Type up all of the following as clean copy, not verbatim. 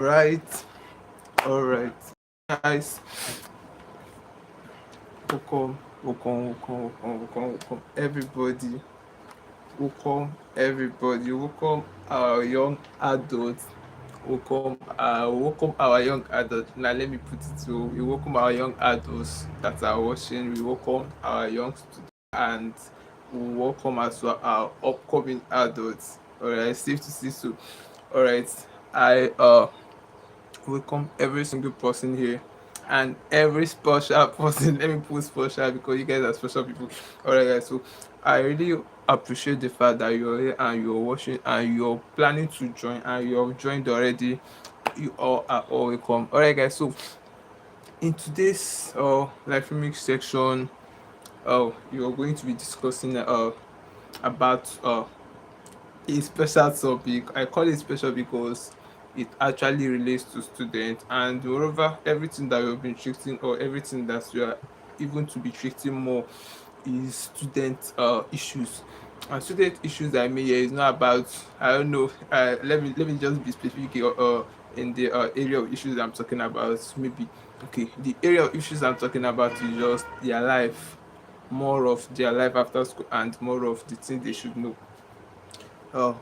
Right, all right, guys. Welcome, everybody. Welcome our young adults. Welcome our young adults. Now let me put it so we welcome our young adults that are watching. We welcome our young students and we welcome as well our upcoming adults. All right, safe to see so. All right, I welcome every single person here and every special person. Let me put special because you guys are special people. All right, guys. So I really appreciate the fact that you're here and you're watching and you're planning to join and you've joined already. You all are all welcome. All right, guys. So in today's life remix section, you're going to be discussing about a special topic. I call it special because it actually relates to students, and moreover, everything that we've been treating or everything that we are even to be treating more is student issues. And student issues I mean here is not about, I don't know, let me just be specific in the area of issues I'm talking about. Maybe okay, the area of issues I'm talking about is just their life, more of their life after school and more of the things they should know,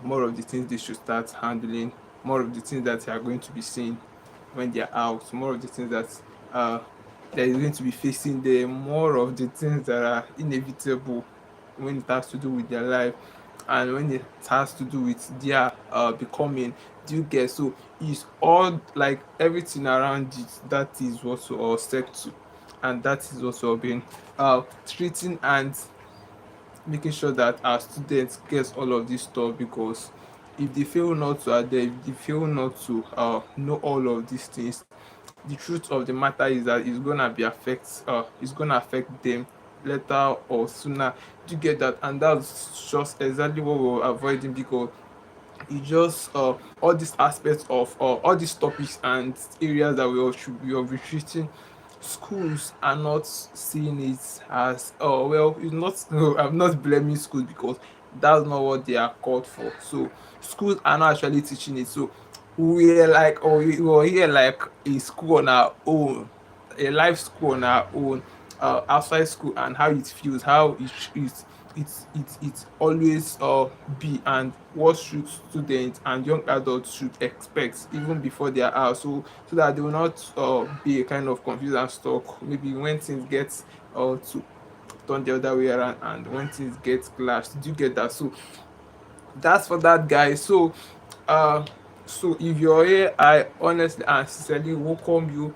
more of the things they should start handling, more of the things that they are going to be seeing when they're out, more of the things that uh, that is going to be facing them, more of the things that are inevitable when it has to do with their life and when it has to do with their becoming. Do you get? So it's all like everything around it, that is what we all set to, and that is what we've been treating and making sure that our students get all of this stuff, because if they fail not to adapt, if they fail not to know all of these things, the truth of the matter is that it's gonna affect them later or sooner. Do you get that? And that's just exactly what we're avoiding, because it just all these aspects of all these topics and areas that we all should be of retreating. Schools are not seeing it as, oh well, it's not no, I'm not blaming schools because that's not what they are called for. So schools are not actually teaching it. So we're like, or we were here like a school on our own, a life school on our own, outside school, and how it feels, how it always be, and what should students and young adults should expect even before they are out, so that they will not be a kind of confused and stuck maybe when things get to turn the other way around and when things get clashed. Do you get that? So that's for that, guy. So uh if you're here, I honestly and sincerely welcome you.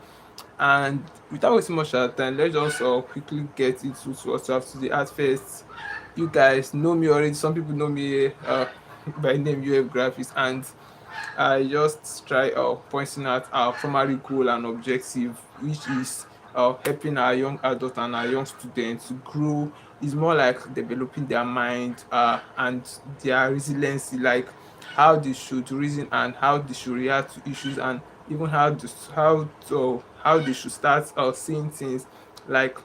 And without wasting much of time, let's just quickly get into what we have today. At first, you guys know me already. Some people know me by name UF Graphics, and I just try pointing out our primary goal and objective, which is helping our young adults and our young students to grow. Is more like developing their mind and their resiliency, like how they should reason and how they should react to issues, and even how they should start seeing things like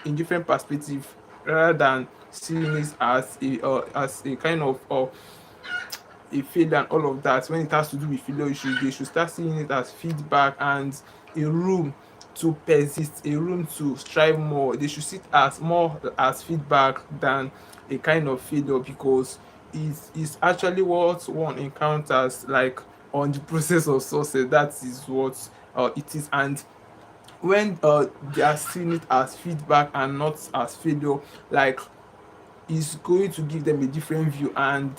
in different perspective, rather than seeing it as a kind of a failure and all of that. When it has to do with failure issues, they should start seeing it as feedback and a room to persist, a room to strive more. They should see it as more as feedback than a kind of failure, because it's actually what one encounters like on the process of success. That is what it is. And when they are seeing it as feedback and not as failure, like, is going to give them a different view, and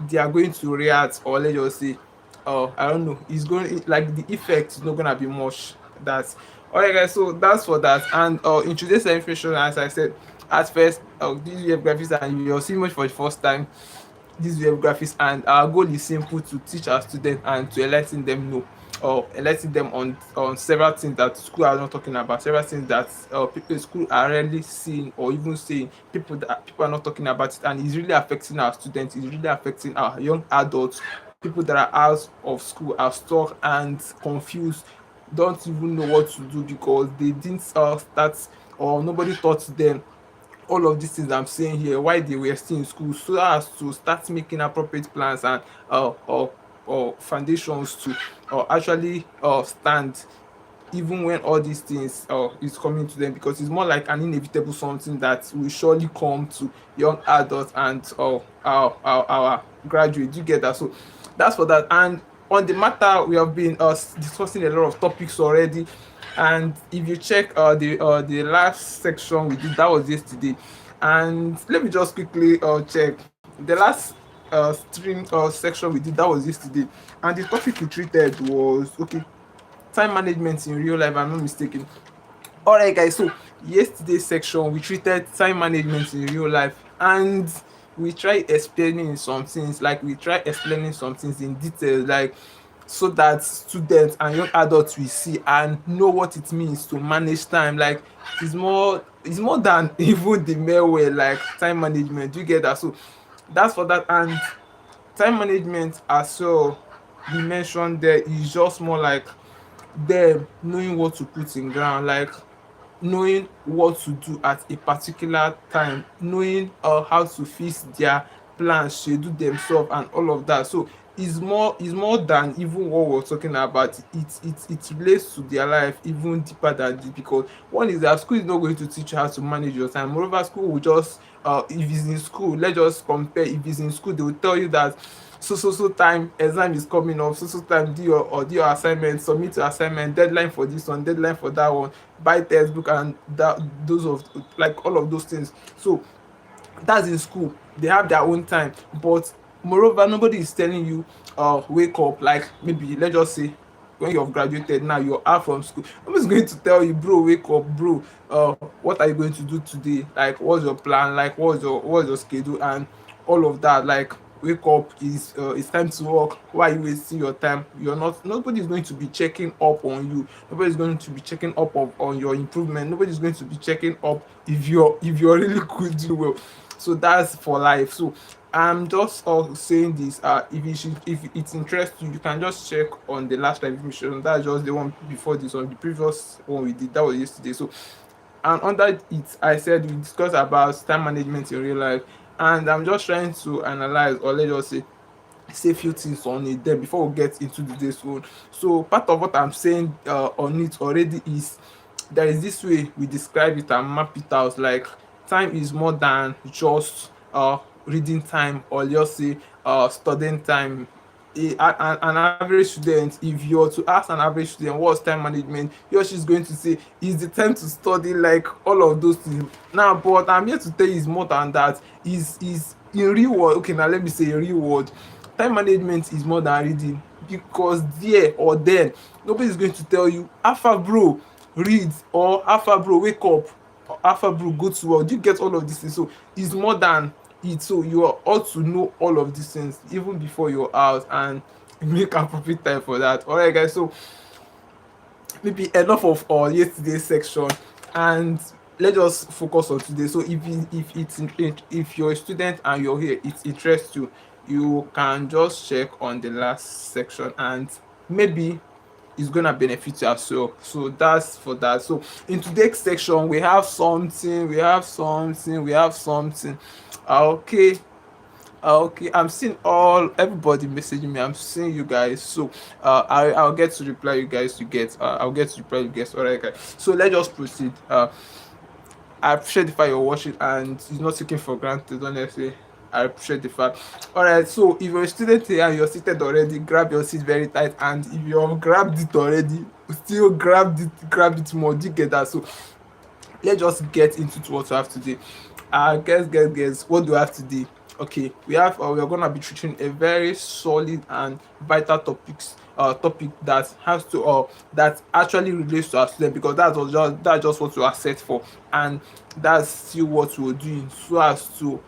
they are going to react, or let's just say, I don't know, it's going like the effect is not gonna be much. That's all right, guys. So that's for that. And in today's information, as I said at first, this web graphics, and you're seeing much for the first time, this web graphics, and our goal is simple: to teach our students and to letting them know, or letting them on several things that school are not talking about, several things that people in school are rarely seeing or even saying. People are not talking about it, and it's really affecting our students, it's really affecting our young adults. People that are out of school are stuck and confused, don't even know what to do because they didn't start, or nobody taught them all of these things I'm saying here, why they were still in school, so as to start making appropriate plans and foundations to actually stand, even when all these things is coming to them, because it's more like an inevitable something that will surely come to young adults and our graduates. You get that? So that's for that. And on the matter, we have been discussing a lot of topics already. And if you check the last section we did, that was yesterday. And let me just quickly check the last stream section we did, that was yesterday. And the topic we treated was, okay, time management in real life, I'm not mistaken. All right, guys. So yesterday's section we treated time management in real life, and we try explaining some things, like we try explaining some things in detail, like so that students and young adults will see and know what it means to manage time. Like it's more than even the mere way, like time management. Do you get that? So that's for that. And time management as well, we mentioned there, is just more like them knowing what to put in ground, like knowing what to do at a particular time, knowing how to fix their plans, schedule themselves and all of that. So it's more than even what we're talking about. It relates to their life even deeper than this, because one is that school is not going to teach you how to manage your time. Moreover, school will just if it's in school, let's just compare. If it's in school, they will tell you that so time exam is coming up, so time do your assignment, submit your assignment, deadline for this one, deadline for that one, buy textbook and that, those of, like all of those things. So that's in school, they have their own time. But moreover, nobody is telling you wake up, like maybe let's just say when you have graduated, now you're out from school, nobody's going to tell you, bro, wake up, bro, what are you going to do today, like what's your plan, like what's your schedule and all of that. Like wake up, is it's time to work, why are you wasting your time? You're not, nobody's going to be checking up on you, nobody's going to be checking up on your improvement, nobody's going to be checking up if you're really good, do well. So that's for life. So I'm just saying this, if it interests you, you can just check on the last live information. That's just the one before this one, the previous one we did, that was yesterday. So and under it I said we discussed about time management in real life, and I'm just trying to analyze, or let's just say few things on it there before we get into the day's one. So part of what I'm saying on it already is, there is this way we describe it and map it out, like time is more than just reading time, or just say studying time. An average student, if you were to ask an average student what's time management, he or she's going to say is the time to study, like all of those things. Now, but I'm here to tell you it's more than that. Is in real world, okay, now let me say in real world, time management is more than reading, because there or then nobody is going to tell you, alpha bro, read, or alpha bro, wake up, or alpha bro, go to work. Do you get all of these things? So it's more than it. So you are ought to know all of these things even before you're out, and make appropriate time for that. All right, guys. So maybe enough of yesterday's section, and let's just focus on today. So if you're a student and you're here, it interests you, you can just check on the last section, and maybe it's gonna benefit you as well. So that's for that. So in today's section we have something. Okay. Okay, I'm seeing all everybody messaging me. I'm seeing you guys. So I'll get to reply you guys. I'll get to reply you guys. All right, guys. So let's just proceed. I appreciate the fact you're watching and it's not taken for granted. Honestly, I appreciate the fact. All right. So if you're a student here and you're seated already, grab your seat very tight. And if you have grabbed it already, still grab it more. Do you get that? So let's just get into what we have today. Guess what do we have today? Okay, we are gonna be treating a very solid and vital topic that has to that actually relates to our student, because that's just what we are set for, and that's still what we're doing, so as to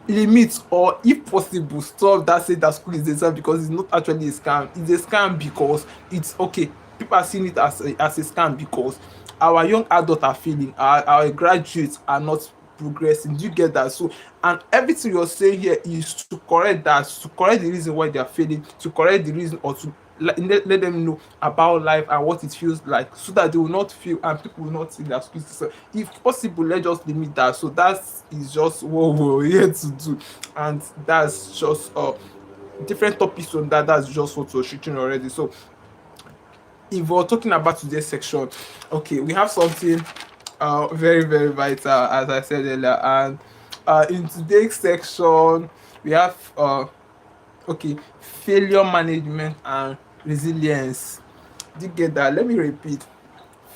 limit, or if possible stop that say that school is a scam, because it's not actually a scam. It's a scam because it's okay, people are seeing it as a scam because our young adults are failing, our graduates are not progressing. Do you get that? So and everything you're saying here is to correct that, to correct the reason why they are failing, to correct the reason, or to let them know about life and what it feels like, so that they will not feel and people will not see their schools. So if possible, let's just limit that. So that is just what we're here to do, and that's just different topics on that. That's just what we're treating already. So if we're talking about today's section, okay, we have something very, very vital, as I said earlier. And in today's section, we have okay, failure management and resilience. Do you get that? Let me repeat: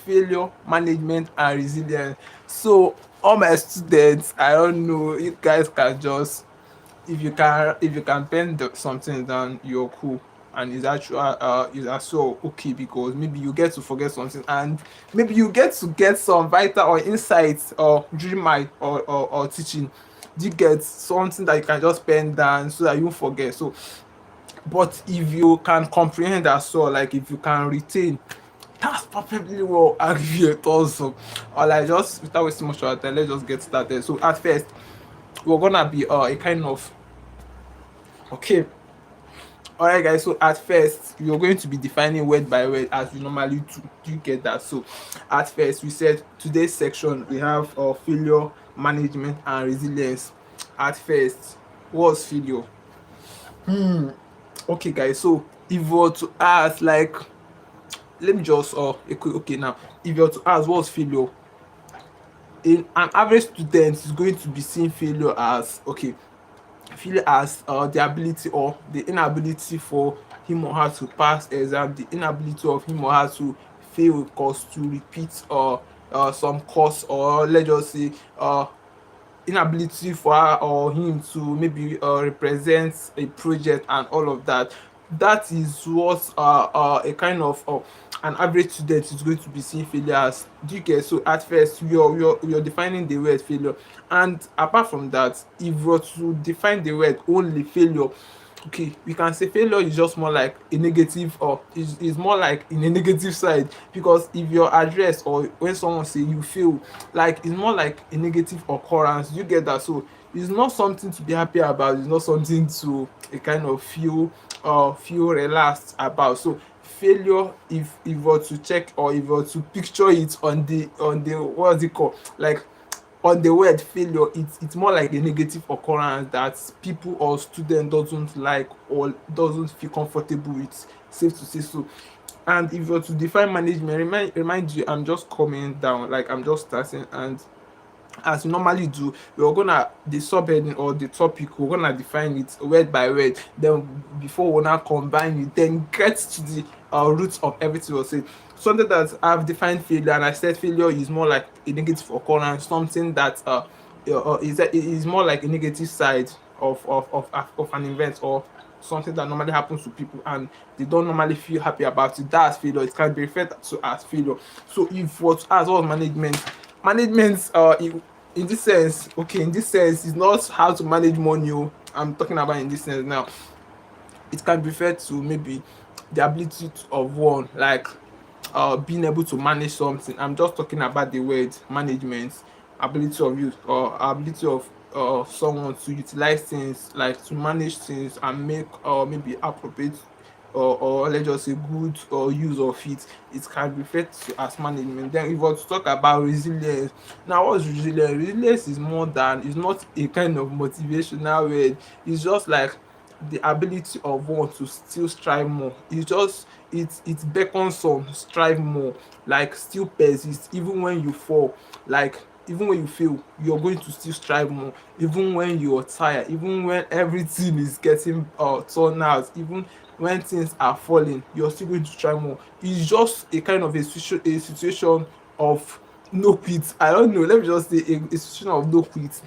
failure management and resilience. So all my students, I don't know, you guys can just, if you can pen something down, you're cool. And it's actually is also okay, because maybe you get to forget something, and maybe you get some vital or insights or during my or teaching. Do you get something that you can just pen down so that you won't forget? So but if you can comprehend as well, like if you can retain, that's perfectly well. I'll give you a thumbs up. Or like, just without wasting much of our time, let's just get started. So at first, we're gonna be a kind of, okay. Alright guys, so at first you're going to be defining word by word as we normally do. Do you get that? So at first we said today's section we have failure management and resilience. At first, what's failure? Okay guys, so if we were to ask, like, let me just okay, now if you were to ask what's failure, in an average student is going to be seeing failure as, okay, failure as the ability or the inability for him or her to pass exam, the inability of him or her to fail a course, to repeat some course, or let's just say inability for her or him to maybe represent a project and all of that. That is what a kind of an average student is going to be seeing failure as. Do you get? So at first you're defining the word failure, and apart from that, if you were to define the word only failure, okay, we can say failure is just more like a negative, or is more like in a negative side, because if your address or when someone say you fail, like it's more like a negative occurrence. You get that? So it's not something to be happy about, it's not something to a kind of feel relaxed about. So failure, if you were to check, or if you were to picture it on the what's it called, like on the word failure, it's more like a negative occurrence that people or student doesn't like or doesn't feel comfortable with, safe to say so. And if you're to define management, remind you, I'm just coming down, like I'm just starting, and as we normally do, we're gonna the subheading or the topic, we're gonna define it word by word. Then before we now combine it, then get to the roots of everything we're saying. Something that I've defined failure, and I said failure is more like a negative occurrence, something that is more like a negative side of an event, or something that normally happens to people and they don't normally feel happy about it. That's failure. It can be referred to as failure. So if what as well management in this sense, okay, in this sense, is not how to manage money. I'm talking about in this sense now. It can be referred to maybe the ability of one, like being able to manage something. I'm just talking about the word management, ability of you, or ability of someone to utilize things, like to manage things and make maybe appropriate or let's just say good or use of it. It can be referred to as management. Then if we want to talk about resilience, now what's resilience? Resilience is more than, it's not a kind of motivational word. It's just like the ability of one to still strive more. It's just, it beckons some strive more, like still persist even when you fall, like even when you fail, you're going to still strive more, even when you're tired, even when everything is getting turned out, even when things are falling, you're still going to try more. It's just a kind of a situation of no quit. I don't know, let me just say a situation of no quit.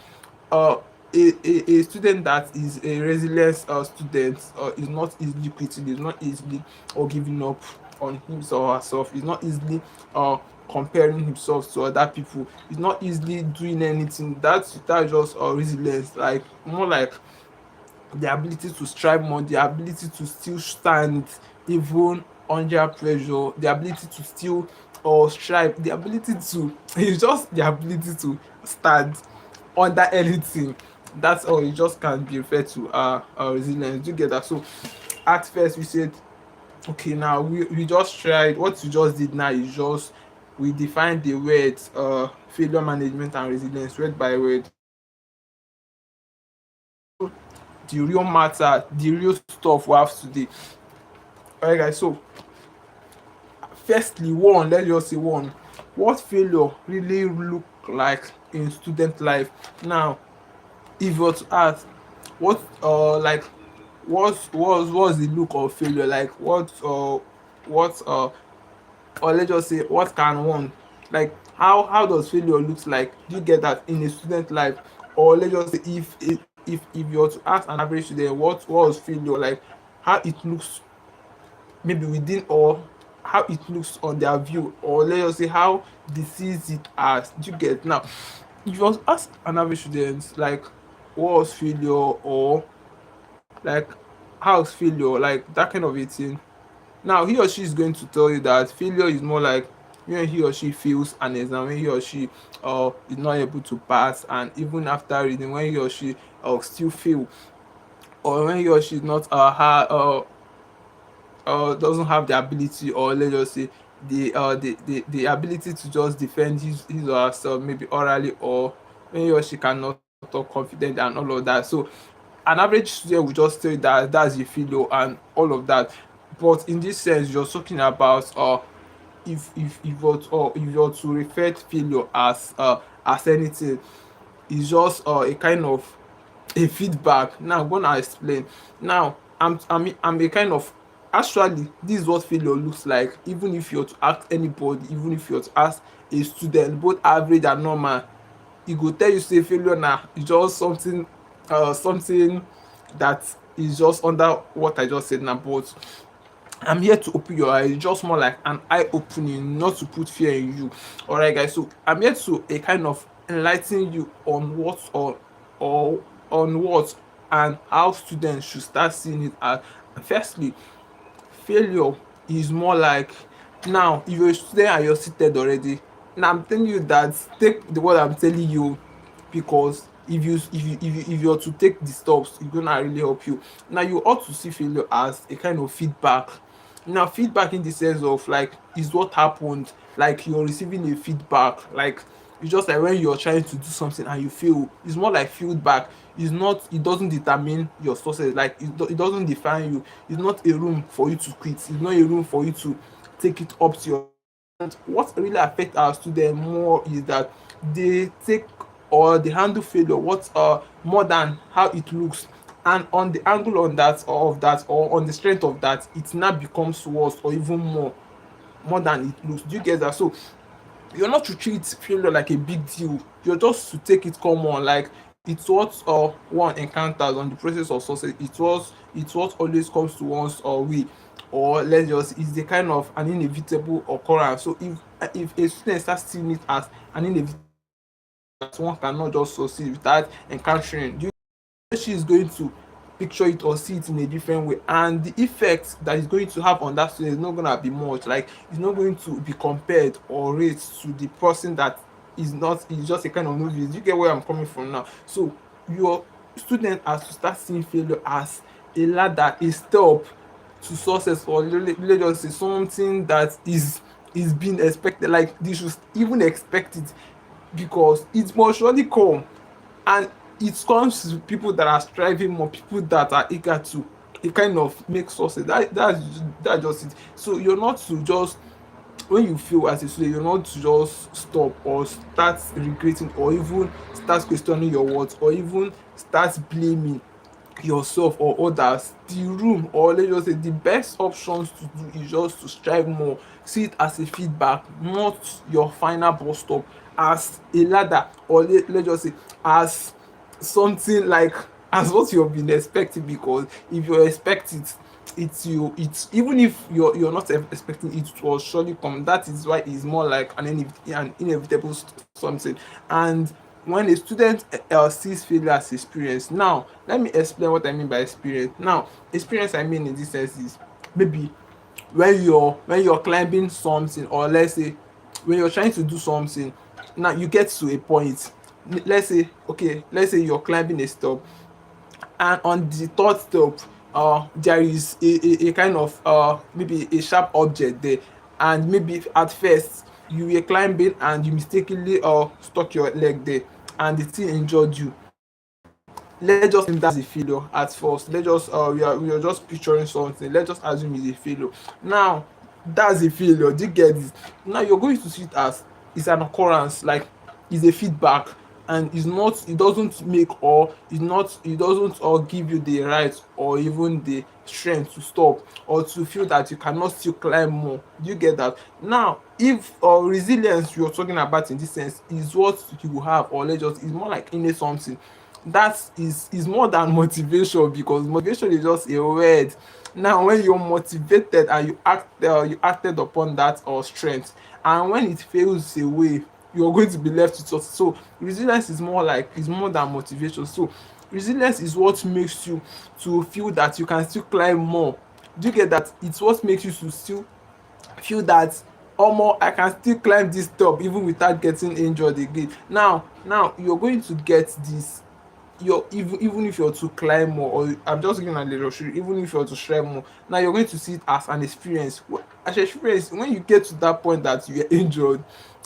uh a student that is a resilient student is not easily quitting, is not easily or giving up on himself or herself, is not easily uh comparing himself to other people, is not easily doing anything. That's just resilience, like more like the ability to strive more, the ability to still stand even under pressure, the ability to still or strive, the ability to it's just the ability to stand under anything. That's all. It just can be referred to resilience. Do you get that? So at first we said, okay, now we just tried, what you just did now is just we defined the words failure management and resilience word by word. the real matter, the real stuff we have today. Alright guys, so firstly, one, let's just say one, what failure really look like in student life. Now, if you were to ask, what like what's the look of failure, like what or let's just say what can one, like how does failure looks like, do you get that, in a student life? Or let's just say if you were to ask an average student what was failure like, how it looks maybe within, or how it looks on their view, or let's just say how they sees it as, do you get now? If you was ask an average student like what was failure, or like how's failure, like that kind of a thing, now he or she is going to tell you that failure is more like when he or she fails an exam, when he or she is not able to pass, and even after reading, when he or she still fail, or when he or she is not doesn't have the ability, or let's just say the ability to just defend his or herself, maybe orally, or when he or she cannot talk confident and all of that. So an average student will just tell you that that's a failure and all of that. But in this sense, you're talking about if you're to refer to failure as anything, it's just a kind of a feedback. Now I'm gonna explain. Now I'm a kind of, actually this is what failure looks like. Even if you're to ask anybody, even if you're to ask a student, both average and normal, e go tell you say failure na e just something that is just under what I just said now. But I'm here to open your eyes, just more like an eye opening, not to put fear in you. Alright guys, so I'm here to a kind of enlighten you on what, or on what and how students should start seeing it as. Firstly, failure is more like, now if you're a student and you're seated already, now I'm telling you that take the word I'm telling you, because if you're to take the steps, it's gonna really help you. Now you ought to see failure as a kind of feedback. Now feedback in the sense of like is what happened, like you're receiving a feedback, like it's just like when you're trying to do something and you fail, it's more like feedback. It's not, it doesn't determine your success, like it doesn't define you. It's not a room for you to quit, it's not a room for you to take it up to your. And what really affects our students more is that they take, or they handle failure what more than how it looks, and on the angle on that, or of that, or on the strength of that, it now becomes worse or even more than it looks. Do you get that? So you're not to treat failure like a big deal, you're just to take it common, like it's what one encounters on the process of success. It's what always comes to one's way, or let's just, it's the kind of an inevitable occurrence. So if a student starts seeing it as an inevitable, that one cannot just succeed without encountering, she is going to picture it or see it in a different way, and the effect that it's going to have on that student is not going to be much, like it's not going to be compared or rate to the person that is not, is just a kind of novice. You get where I'm coming from now? So your student has to start seeing failure as a ladder, a step to success, or let's just say something that is being expected, like they should even expect it, because it must surely come. And it comes to people that are striving more, people that are eager to it kind of make success. That's just it. So you're not to just, when you feel as a student, you're not to just stop or start regretting, or even start questioning your words, or even start blaming yourself or others. The room, or let's just say the best options to do, is just to strive more. See it as a feedback, not your final bus stop, as a ladder, or let's just say as something like as what you've been expecting. Because if you expect it, it's even if you're not expecting it to surely come. That is why it's more like an inevitable something. And when a student sees failure as experience, now let me explain what I mean by experience. Now experience I mean in this sense is maybe when you're climbing something, or let's say when you're trying to do something, now you get to a point. Let's say, okay, let's say you're climbing a step, and on the third step there is a kind of maybe a sharp object there, and maybe at first you were climbing and you mistakenly stuck your leg there, and the thing injured you. let's just assume that's a failure at first. Let's just we are just picturing something. Let's just assume it's a failure. Now that's a failure. Do you get it? Now you're going to see it as it's an occurrence, like it's a feedback, and it's not. It doesn't make or it's not. It doesn't or give you the right or even the strength to stop or to feel that you cannot still climb more. Do you get that? Now, if resilience you're talking about in this sense is what you have, or let's just, it's more like innate something that is more than motivation, because motivation is just a word. Now when you're motivated and you acted upon that or strength, and when it fails away, you're going to be left with us. So resilience is more like, is more than motivation. So resilience is what makes you to feel that you can still climb more. Do you get that? It's what makes you to still feel that omo I can still climb this top even without getting injured again. Now you're going to get this, you're even if you're to climb more, or I'm just giving an illustration, even if you're to shred more, now you're going to see it as an experience. As an experience, when you get to that point that you're injured,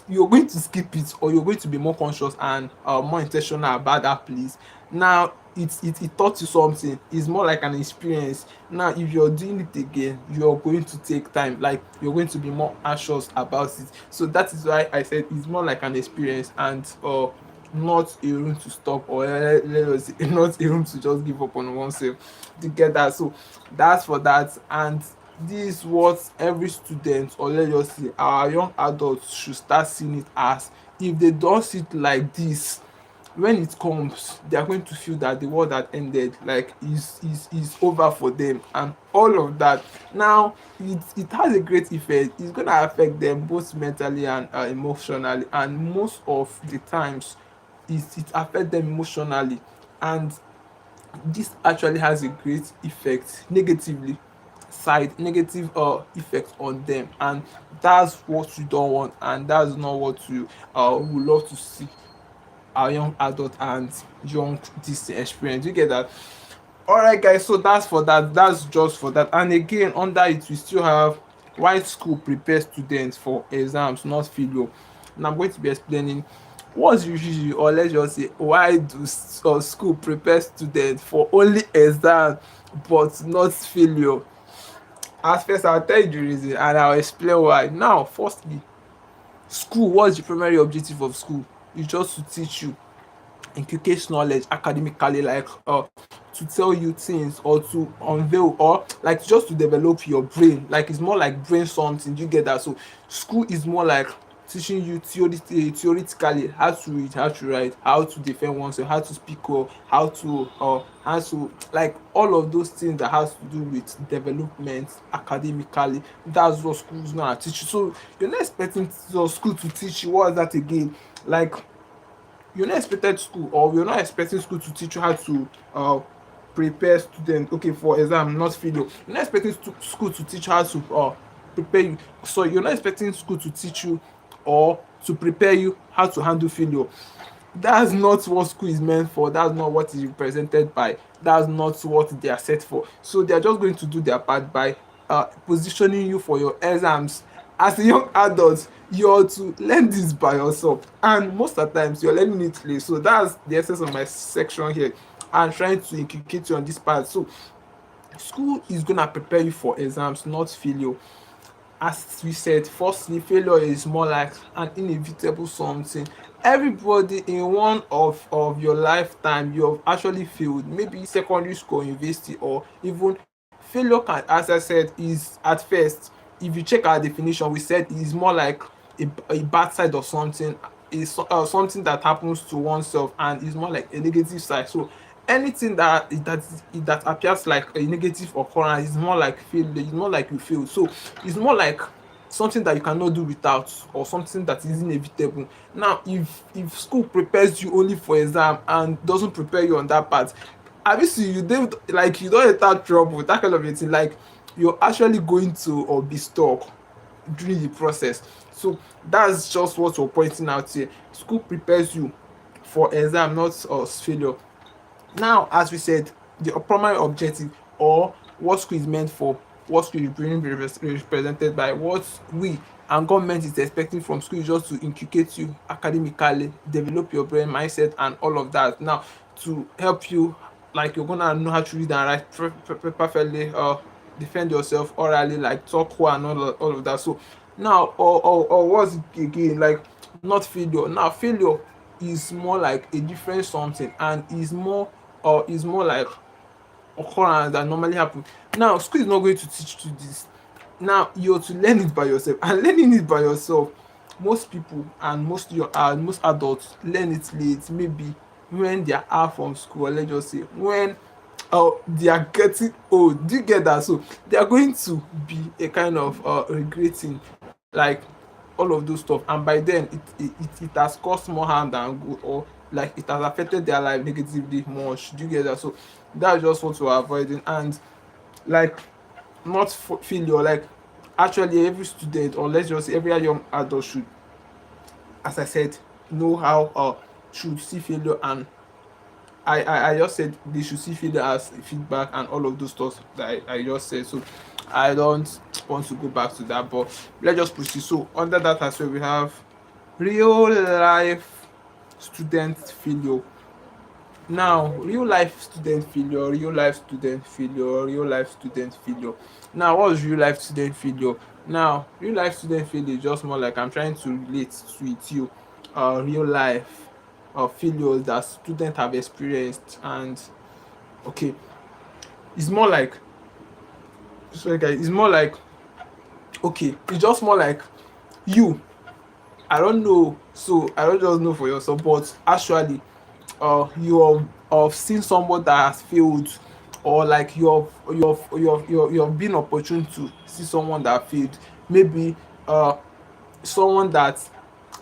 you're going to skip it, or you're going to be more conscious and more intentional about that place. Now it taught you something. It's more like an experience. Now if you're doing it again, you're going to take time, like you're going to be more anxious about it. So that is why I said it's more like an experience, and not a room to stop, or let us say, not a room to just give up on oneself. To get that. So that's for that. And this is what every student, or let's just say our young adults, should start seeing it as. If they don't see it like this, when it comes, they are going to feel that the world that ended, like is over for them and all of that. Now it has a great effect. It's going to affect them both mentally and emotionally, and most of the times it affect them emotionally. And this actually has a great effect negatively, side negative effect on them, and that's what you don't want, and that's not what you would love to see our young adult and young this experience. You get that? All right guys, so that's for that. That's just for that. And again, under it we still have why school prepares students for exams, not failure. And I'm going to be explaining what's usually, or let's just say, why do school prepare students for only exam but not failure. As first I'll tell you the reason and I'll explain why. Now firstly, school, what's the primary objective of school? It's just to teach you, inculcate knowledge academically, like to tell you things, or to unveil, or like just to develop your brain. Like it's more like brain something. You get that? So school is more like teaching you theoretically how to read, how to write, how to defend oneself, how to speak well, how to, like all of those things that has to do with development academically. That's what school is gonna teach you. So you're not expecting school to teach you what is that again, like you're not expected school, or we're not expecting school to teach you how to prepare students, okay, for exam, not failure. You're not expecting school to teach you how to prepare you. So you're not expecting school to teach you or to prepare you how to handle failure. That's not what school is meant for. That's not what is represented by. That's not what they are set for. So they are just going to do their part by positioning you for your exams. As a young adult, you're to learn this by yourself, and most of the times you're learning it late. So that's the essence of my section here. I'm trying to inculcate you on this part. So school is gonna prepare you for exams, not failure. As we said, firstly, failure is more like an inevitable something. Everybody in one of your lifetime, you have actually failed, maybe secondary school, university, or even failure can, as I said, is at first, if you check our definition, we said it is more like a bad side of something, is something that happens to oneself, and is more like a negative side. So anything that appears like a negative occurrence is more like failure. It's more like you fail. So it's more like something that you cannot do without, or something that is inevitable. Now if school prepares you only for exam and doesn't prepare you on that part, have you seen, you don't, like you don't enter trouble, that kind of a thing, like you're actually going to or be stuck during the process. So that's just what we're pointing out here. School prepares you for exam, not failure. Now, as we said, the primary objective, or what school is meant for, what school is being represented by, what we and government is expecting from school, is just to inculcate you academically, develop your brain mindset and all of that. Now, to help you, like you're gonna know how to read and write perfectly, defend yourself orally, like talk well and all of that. So now, or what's it again, like not failure. Now failure is more like a different something, and is more like occurrence that normally happen. Now school is not going to teach you this. Now you're to learn it by yourself, and learning it by yourself, most people and most adults learn it late, maybe when they are out from school, or let's just say when they are getting old. Do you get that? So they are going to be a kind of regretting, like all of those stuff, and by then it has caused more harm than good, or like it has affected their life negatively much. Do you get that? So that's just what we're avoiding. And like not failure, like actually every student, or let's just say every young adult should, as I said, know how should see failure. And I just said they should see failure as feedback and all of those stuff that I just said. So I don't want to go back to that, but let's just proceed. So under that as well, we have real life student failure. Now, real life student failure, real life student failure. Now, what's real life student failure? Now, real life student failure is just more like I'm trying to relate to it you real life failures that students have experienced. And okay, it's more like, sorry guys, it's more like, okay, it's just more like you, I don't know, so I don't just know for yourself, but actually you have seen someone that has failed, or like you have been opportune to see someone that failed, maybe uh someone that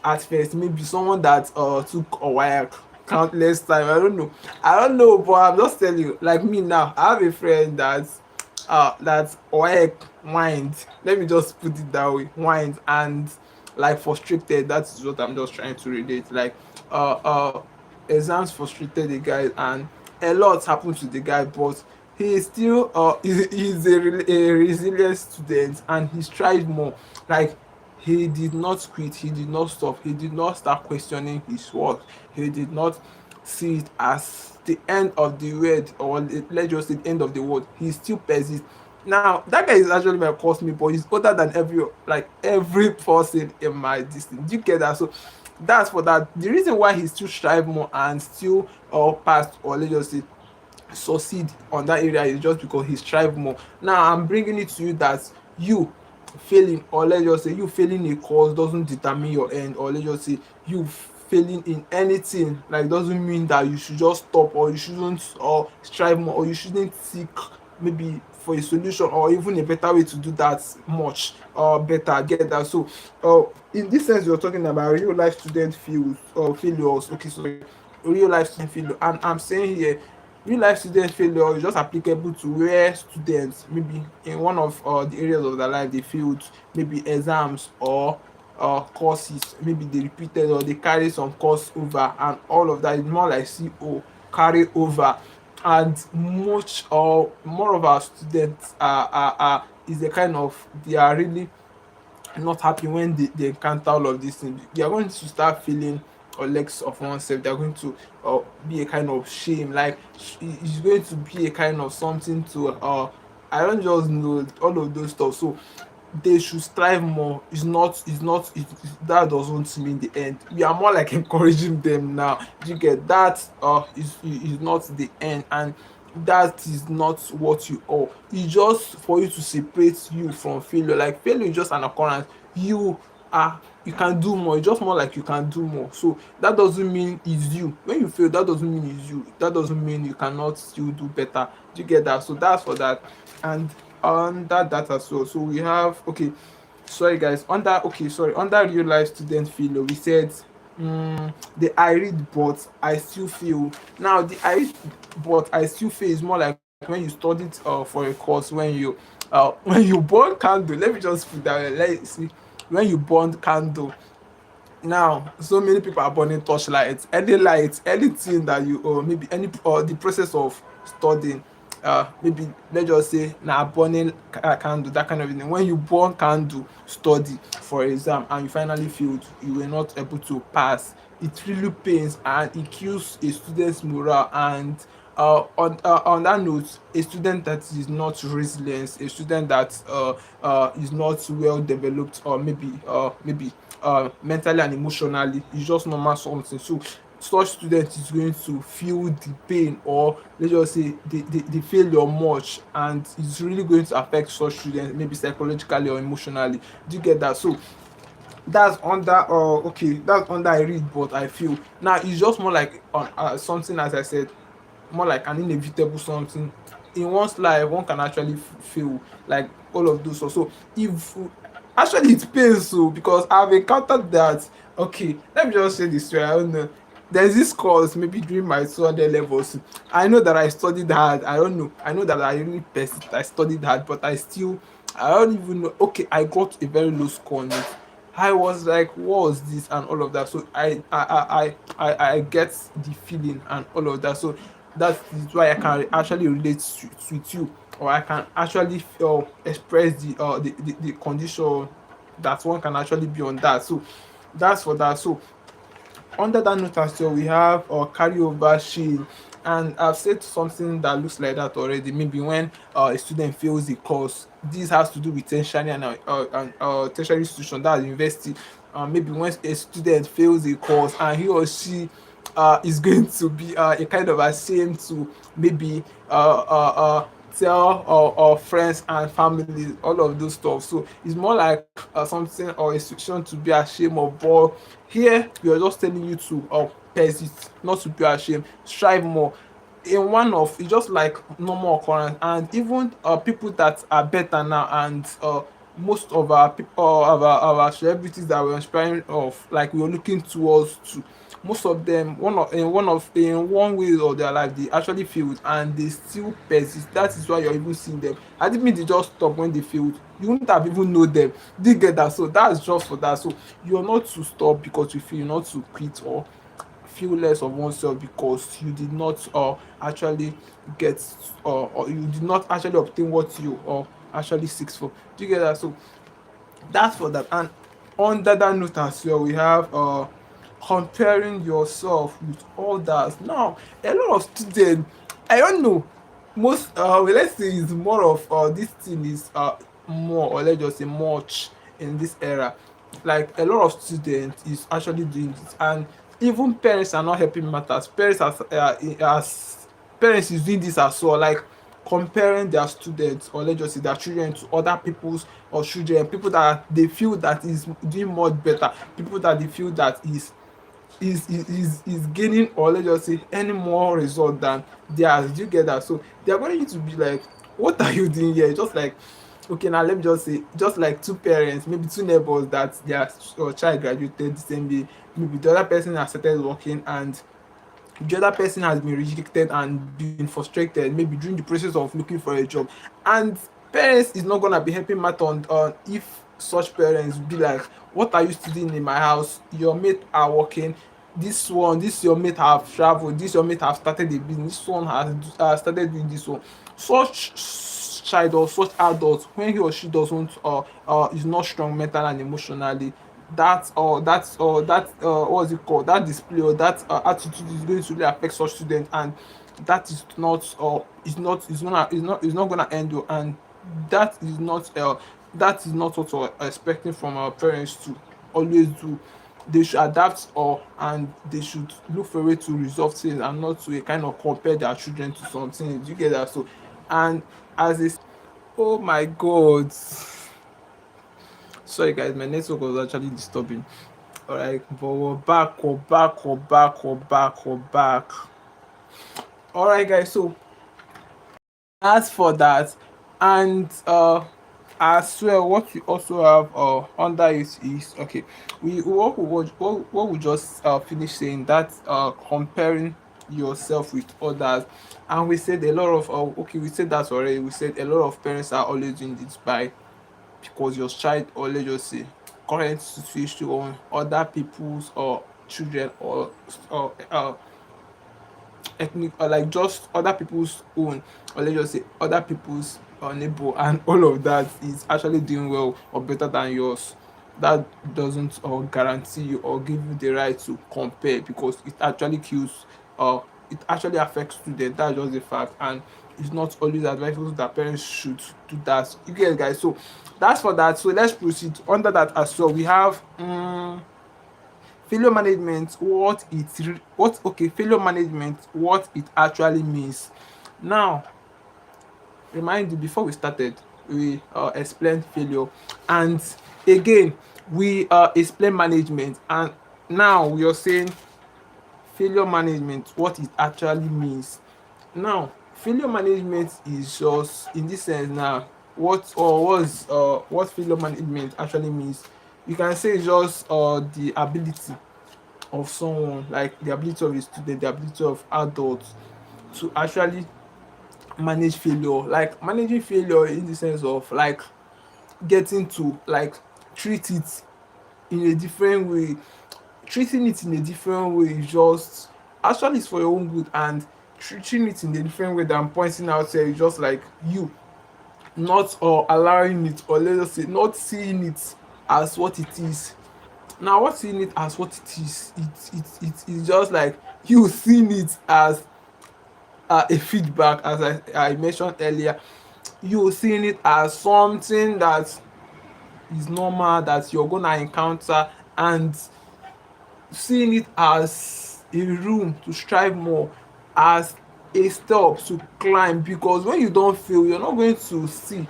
at first, maybe someone that took a while, countless time, I don't know, but I'm just telling you, like me now, I have a friend that work whined, let me just put it that way, whined, and like frustrated. That is what I'm just trying to relate. Like uh uh exams frustrated the guy, and a lot happened to the guy, but he is still he's a resilient student, and he strives more. Like he did not quit, he did not stop, he did not start questioning his work, he did not see it as the end of the world, or let's just say the end of the world. He still persists. Now that guy is actually my classmate, but he's older than every person in my distance. Do you get that? So that's for that. The reason why he still strive more and still pass, or let's just say succeed on that area, is just because he strive more. Now I'm bringing it to you that you failing, or let's just say you failing a course doesn't determine your end, or let's just say you failing in anything like doesn't mean that you should just stop, or you shouldn't strive more, or you shouldn't seek maybe for a solution, or even a better way to do that much better. Get that? So in this sense, we're talking about real life student failures. Okay, sorry, real life student failure. And I'm saying here, real life student failure is just applicable to where students, maybe in one of the areas of their life, they failed, maybe exams or courses, maybe they repeated, or they carry some course over, and all of that is more like carry over. And much or more of our students are is the kind of, they are really not happy when they encounter all of these things. They are going to start feeling or legs of oneself. They are going to be a kind of shame. Like it's going to be a kind of something to I don't just know, all of those stuff. So they should strive more. That doesn't mean the end. We are more like encouraging them now. You get that? Is not the end, and that is not what you owe. It's just for you to separate you from failure. Like failure is just an occurrence. You can do more. It's just more like you can do more. So that doesn't mean it's you. When you fail, that doesn't mean it's you. That doesn't mean you cannot still do better. Do you get that? So that's for that. And under that as well, so we have, okay, sorry guys, under real life student failure, we said the I read but I still fail. Now the I read but I still fail is more like when you studied for a course, when you when you burn candle, let me just put that, let's see, when you burn candle. Now so many people are burning torchlights, any light, anything that you, or maybe any, or the process of studying, maybe let's just say na burning candle, that kind of thing. When you burn candle study for exam and you finally failed, you were not able to pass, it really pains and it kills a student's morale. And on that note, a student that is not resilient, a student that is not well developed, or maybe mentally and emotionally, is just normal something. So such student is going to feel the pain, or let's just say the failure much, and it's really going to affect such student maybe psychologically or emotionally. Do you get that? So that's under okay, that's under I read but I feel. Now it's just more like something, as I said, more like an inevitable something in one's life. One can actually feel like all of those also. If actually it pains so, because I've encountered that. Okay, let me just say this way, I don't know, there's this course maybe during my 200 levels. I know that I studied hard, I don't know, I know that I really persist, I studied hard, but I don't even know. Okay, I got a very low score on it. I was like, what was this and all of that. So I get the feeling and all of that. So that is why I can actually relate with you, or I can actually express the condition that one can actually be on that. So that's for that. So under that note as well, we have carryover shame. And I've said something that looks like that already. Maybe when a student fails the course, this has to do with tertiary and tertiary institution, that's university. Maybe when a student fails a course and he or she is going to be a kind of ashamed to maybe tell friends and families, all of those stuff. So it's more like something or a situation to be ashamed of. But here we are just telling you to persist, not to be ashamed, strive more. In one of, it's just like normal occurrence. And even people that are better now, and most of our people, our celebrities that we're inspiring of, like we were looking towards to, most of them, in one way or their life, they actually failed and they still persist. That is why you're even seeing them. I didn't mean they just stop when they failed. You wouldn't have even know them. Do you get that? So that's just for that. So you're not to stop because you feel, not to quit or feel less of oneself because you did not actually get or you did not actually obtain what you actually seeks for. Do you get that? So that's for that. And under that note as well, we have comparing yourself with others. Now, a lot of students, I don't know, most well, let's say it's more of this thing is more, or let's just say much in this era. Like a lot of students is actually doing this, and even parents are not helping matters. As parents is doing this as well, like comparing their students, or let's just say their children, to other people's or children, people that they feel that is doing much better, people that they feel that is gaining, or let's just say any more result than theirs. Do you get that? So they are going to be like, what are you doing here? Just like, okay, now let me just say, just like two parents, maybe two neighbors, that their child graduated the same day. Maybe the other person has started working and the other person has been rejected and been frustrated, maybe during the process of looking for a job. And parents is not gonna be helping matter on if such parents be like, what are you studying in my house? Your mate are working. This your mate have traveled. This your mate have started a business. This one has started doing this one. Such child or such adult, when he or she doesn't is not strong mentally and emotionally, that what's it called, that display or that attitude is going to really affect such students. And that is not is not gonna end well. And that is not what we're expecting from our parents to always do. They should adapt, or and they should look for a way to resolve things, and not to kind of compare their children to something. Do you get that? So, and as a oh my god, sorry guys, my network was actually disturbing. All right, but we're back. All right, guys. So as for that, and as well, what we also have under it is, okay, what we just finished saying, that comparing yourself with others. And we said a lot of okay, we said that already. We said a lot of parents are always doing this by, because your child, or let's just say current situation, or other people's or children, or ethnic, or like just other people's own, or let's just say other people's neighbor, and all of that is actually doing well or better than yours, that doesn't guarantee you or give you the right to compare, because it actually kills, uh it actually affects students. That's just the fact, and it's not always advisable that parents should do that. You get it, guys? So that's for that. So let's proceed. Under that as well, we have failure management, failure management, what it actually means. Now, remind you, before we started, we explained failure, and again we explain management, and now we are saying failure management, what it actually means. Now, failure management is just in this sense. Now, what failure management actually means, you can say it's just the ability of someone, like the ability of a student, the ability of adults to actually manage failure, like managing failure in the sense of like getting to like treat it in a different way. Treating it in a different way is just actually it's for your own good, and treating it in a different way that I'm pointing out here is just like you not allowing it, or let us say not seeing it as what it is. Now, what seeing it as what it is, it is just like you seeing it as a feedback, as I mentioned earlier. You seeing it as something that is normal, that you're gonna encounter, and seeing it as a room to strive more, as a step to climb, because when you don't fail, you're not going to see,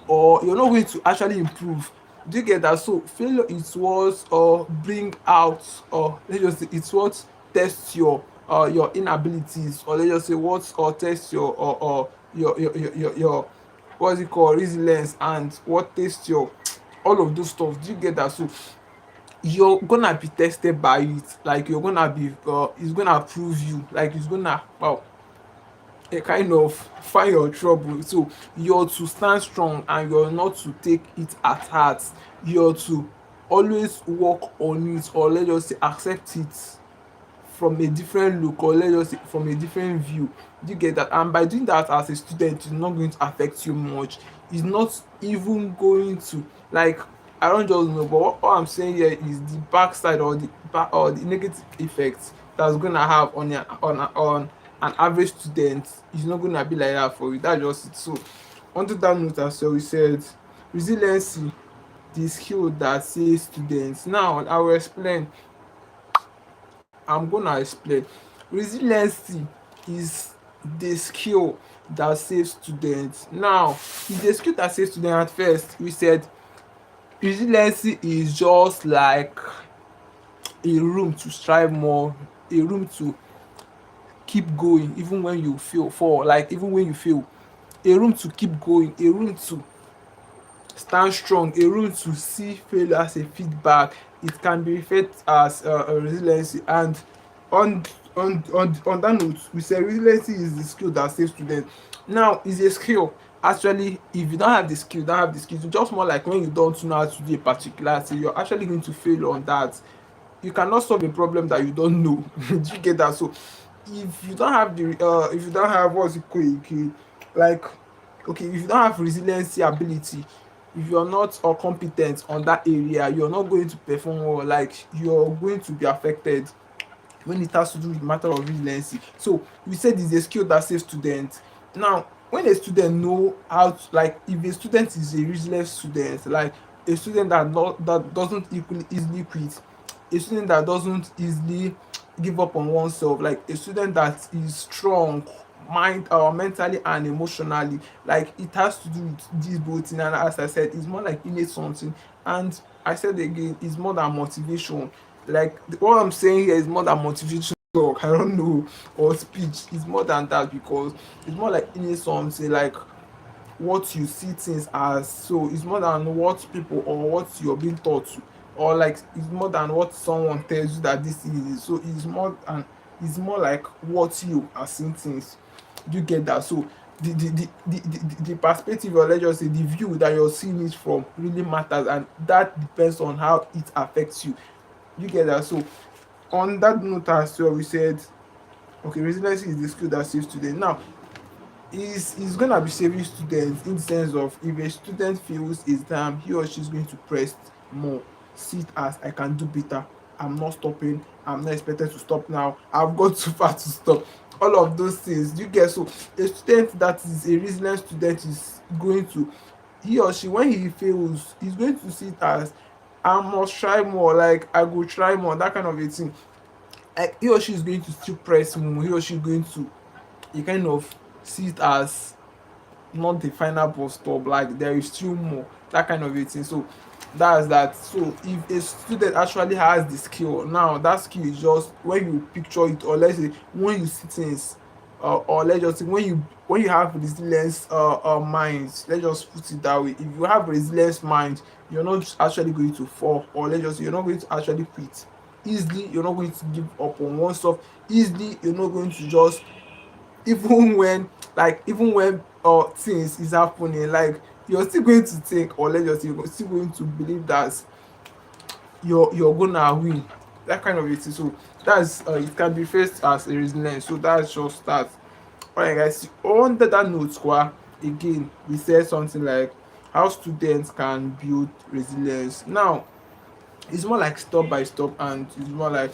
or you're not going to actually improve. Do you get that? So failure is what bring out, or let's just say it's what tests your inabilities, or let's just say what tests your your what's it called, resilience, and what tests your all of those stuff. Do you get that? So you're gonna be tested by it, like you're gonna be it's gonna prove you, like it's gonna, wow, a kind of find your trouble. So you're to stand strong, and you're not to take it at heart. You're to always work on it, or let's just say accept it from a different look, or let's just say from a different view. Do you get that? And by doing that as a student, it's not going to affect you much. It's not even going to, like, I don't just know, but what I'm saying here is the backside, or the negative effects that's gonna have on your on an average student is not gonna be like that for you. That's just it. So onto that note as well, we said resiliency, the skill that saves students. Now I will explain. I'm gonna explain. Resiliency is the skill that saves students. Now, it's the skill that saves students. At first, we said resiliency is just like a room to strive more, a room to keep going even when you fail, for like even when you fail, a room to keep going, a room to stand strong, a room to see failure as a feedback. It can be referred as a resiliency. And on on that note, we say resiliency is the skill that saves students. Now, is a skill. Actually, if you don't have the skill, you don't have the skill. It's just more like when you don't know how to do a particular thing, you're actually going to fail on that. You cannot solve a problem that you don't know. Do you get that? So if you don't have the if you don't have what's it called again, like, okay, if you don't have resiliency ability, if you're not competent on that area, you're not going to perform well, like you're going to be affected when it has to do with matter of resiliency. So we said it's a skill that saves students. Now, when a student know how to, like, if a student is a resilient student, like a student that doesn't easily quit, a student that doesn't easily give up on oneself, like a student that is strong mentally and emotionally, like it has to do with this both thing. And as I said, it's more like innate something. And I said again, it's more than motivation. Like what I'm saying here is more than motivation talk, I don't know, or speech. It's more than that, because it's more like innate something, like what you see things as. So it's more than what people or what you're being taught to, or like it's more than what someone tells you that this is. So it's more like what you are seeing things. Do you get that? So the perspective, or let's just say the view that you're seeing it from, really matters, and that depends on how it affects you. You get that? So on that note as well, we said Okay, resilience is the skill that saves students. Now, is gonna be saving students in the sense of if a student feels his time, he or she is going to press more, see it as I can do better, I'm not stopping, I'm not expected to stop now, I've got too far to stop, all of those things. You get? So a student that is a resilient student is going to, he or she, when he fails, he's going to see it as I must try more, like I go try more, that kind of a thing. Like he or she is going to still press more, he or she is going to, he kind of see it as not the final bus stop, like there is still more, that kind of a thing. So that's that. So if a student actually has the skill, now that skill is just when you picture it, or let's say when you see things, or let's just say when you have resilience mind, let's just put it that way. If you have resilience mind, you're not actually going to fall, or let's just say you're not going to actually quit easily, you're not going to give up on one stuff easily, you're not going to just, even when things is happening, like you're still going to think, or let's just say you're still going to believe that you're gonna win, that kind of it. So that's it can be faced as a resilience. So that's just that. Alright guys, under that note again we said something like how students can build resilience. Now it's more like step by step, and it's more like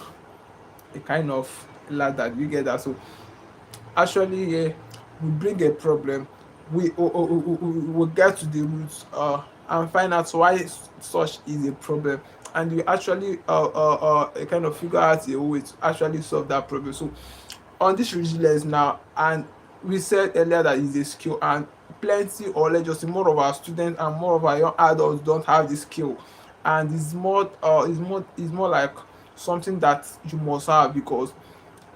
a kind of ladder. You get that? So actually, yeah, we bring a problem, we get to the roots, and find out why such is a problem, and we actually kind of figure out a way to actually solve that problem. So on this resilience now, and we said earlier that it's a skill, and plenty, or let's just say more of our students and more of our young adults don't have this skill, and it's more like something that you must have, because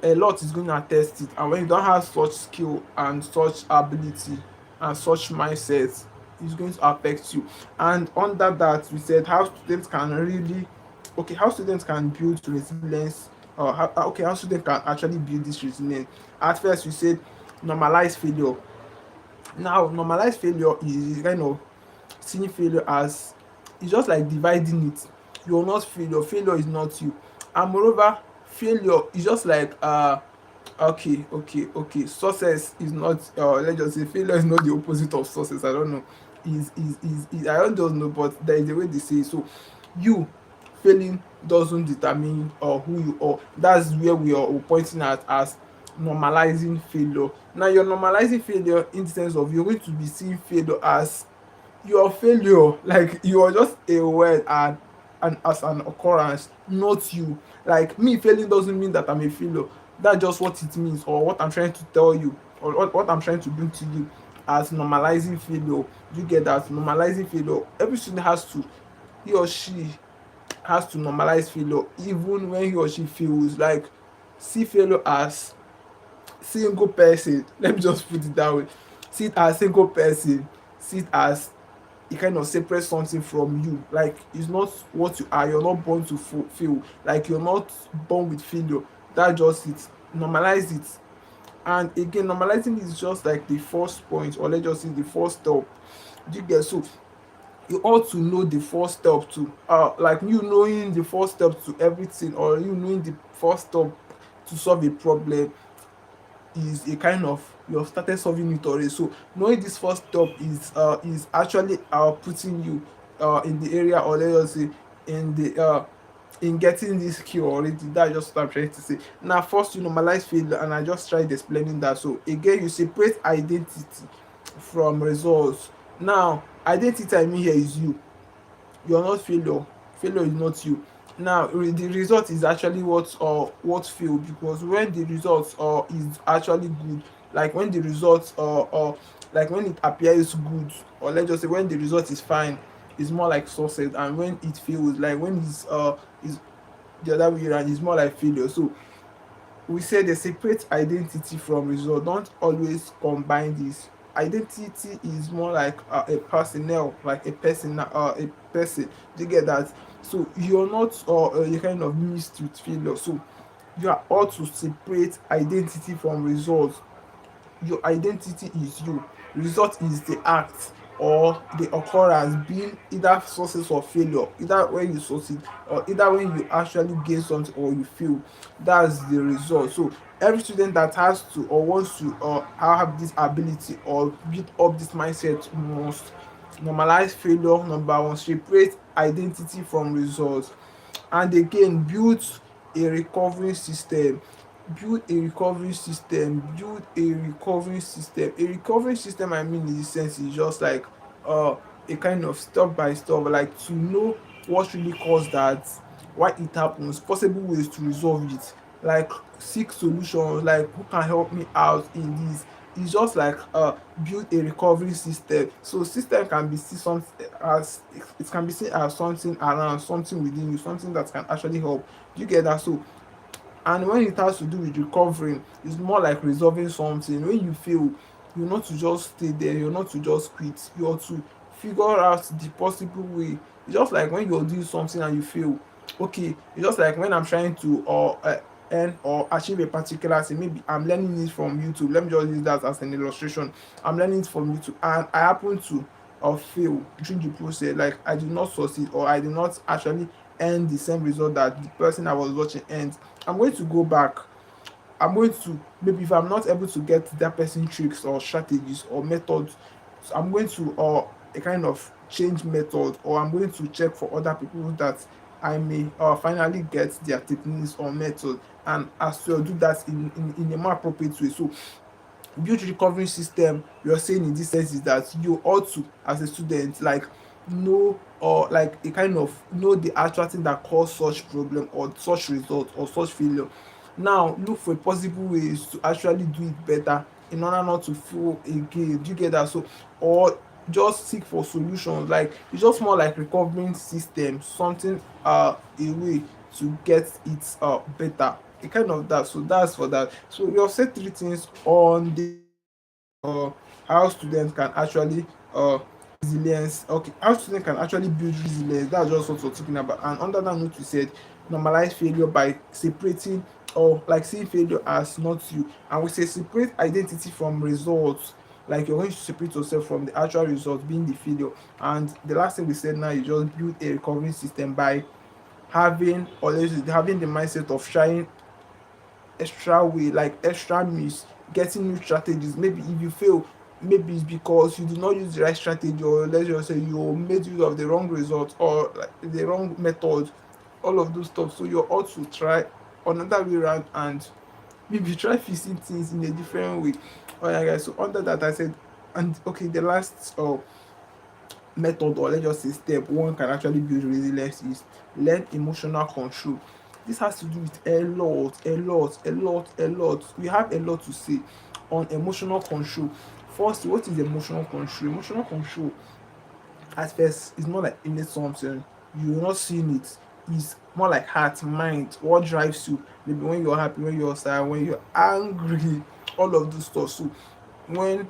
a lot is going to test it, and when you don't have such skill and such ability and such mindset, it's going to affect you. And under that we said how students can really, okay, how students can build resilience, or how students can actually build this resilience. At first we said normalize failure. Now normalize failure is kind of seeing failure as, it's just like dividing it. You're not failure, failure is not you. And moreover, failure is just like okay, success is not, let's just say failure is not the opposite of success. I don't know, is I don't just know, but there is a way they say it. So you failing doesn't determine who you are. That's where we are pointing at as normalizing failure. Now you're normalizing failure in the sense of you're going to be seeing failure as your failure, like you are just a word, and as an occurrence, not you. Like me failing doesn't mean that I'm a failure. That's just what it means, or what I'm trying to tell you, or what I'm trying to bring to you as normalizing failure. You get that? Normalizing failure, every student has to, he or she has to normalize failure, even when he or she feels like, see failure as single person. Let me just put it that way. See it as single person, see it as it kind of separates something from you. Like it's not what you are. You're not born to feel. Like you're not born with failure. That's just it. Normalize it. And again, normalizing is just like the first point, or let's just say the first step. Do you get? So you ought to know the first step to, like you knowing the first step to everything, or you knowing the first step to solve a problem, is a kind of, you have started solving it already. So knowing this first step is actually putting you in the area, or let us say in the in getting this skill already. That's just what I'm trying to say. Now first you normalize failure, and I just tried explaining that. So again, you separate identity from results. Now identity I mean here is you. You're not failure, failure is not you. Now the result is actually what fail, because when the result is actually good, like when the result like when it appears good, or let's just say when the result is fine, it's more like success. And when it fails, like when it's is the other way around, it's more like failure. So we say they separate identity from result. Don't always combine this. Identity is more like a personnel, like a person. Do you get that? So you're not you kind of mixed with failure. So you are ought to separate identity from results. Your identity is you, result is the act. or the occurrence being either sources of failure, either when you succeed or either when you actually gain something or you fail. That's the result. So every student that has to or wants to have this ability or build up this mindset must normalize failure. Number one, separate identity from results, and again build a recovery system. A recovery system, I mean, in the sense is just like uh a kind of step by step, like to know what really caused that, why it happens, possible ways to resolve it, like seek solutions, like who can help me out in this. It's just like build a recovery system. So system can be seen something as, it can be seen as something around, something within you, something that can actually help. Do you get that? So, and when it has to do with recovering, it's more like resolving something. When you fail, you're not to just stay there, you're not to just quit, you're to figure out the possible way. It's just like when you're doing something and you fail. Okay, it's just like when I'm trying to earn or achieve a particular thing. Maybe I'm learning it from YouTube. Let me just use that as an illustration. I'm learning it from YouTube and I happen to fail during the process. Like I did not succeed or I did not actually earn the same result that the person I was watching earned. I'm going to go back. I'm going to, maybe if I'm not able to get that person tricks or strategies or methods, so I'm going to a kind of change method, or I'm going to check for other people that I may finally get their techniques or method, and as well do that in a more appropriate way. So build recovery system, you're saying in this sense is that you ought to, as a student, like know, or like a kind of know the actual thing that caused such problem or such result or such failure. Now look for possible ways to actually do it better in order not to fail again. Do you get that? So, or just seek for solutions. Like it's just more like recovering system, something a way to get it better, a kind of that. So that's for that. So we have said three things on the uh how students can actually resilience. Okay, how students can actually build resilience. That's just what we're talking about. And under that note, we said normalize failure by separating, or like seeing failure as not you. And we say separate identity from results. Like you're going to separate yourself from the actual result being the failure. And the last thing we said now is just build a recovery system by having, or let's say having the mindset of trying extra way, like extra means, getting new strategies. Maybe if you fail, maybe it's because you did not use the right strategy, or let's just say you made use of the wrong result or like the wrong method, all of those stuff. So you ought to try another way around and maybe try fixing things in a different way. Alright guys, so under that I said, and okay, the last method, or let's just say step one, can actually build resilience is learn emotional control. This has to do with a lot. We have a lot to say on emotional control. First, what is emotional control? Emotional control at first is more like innate something. You're not seeing it. It's more like heart, mind, what drives you. Maybe when you're happy, when you're sad, when you're angry, all of those stuff. So when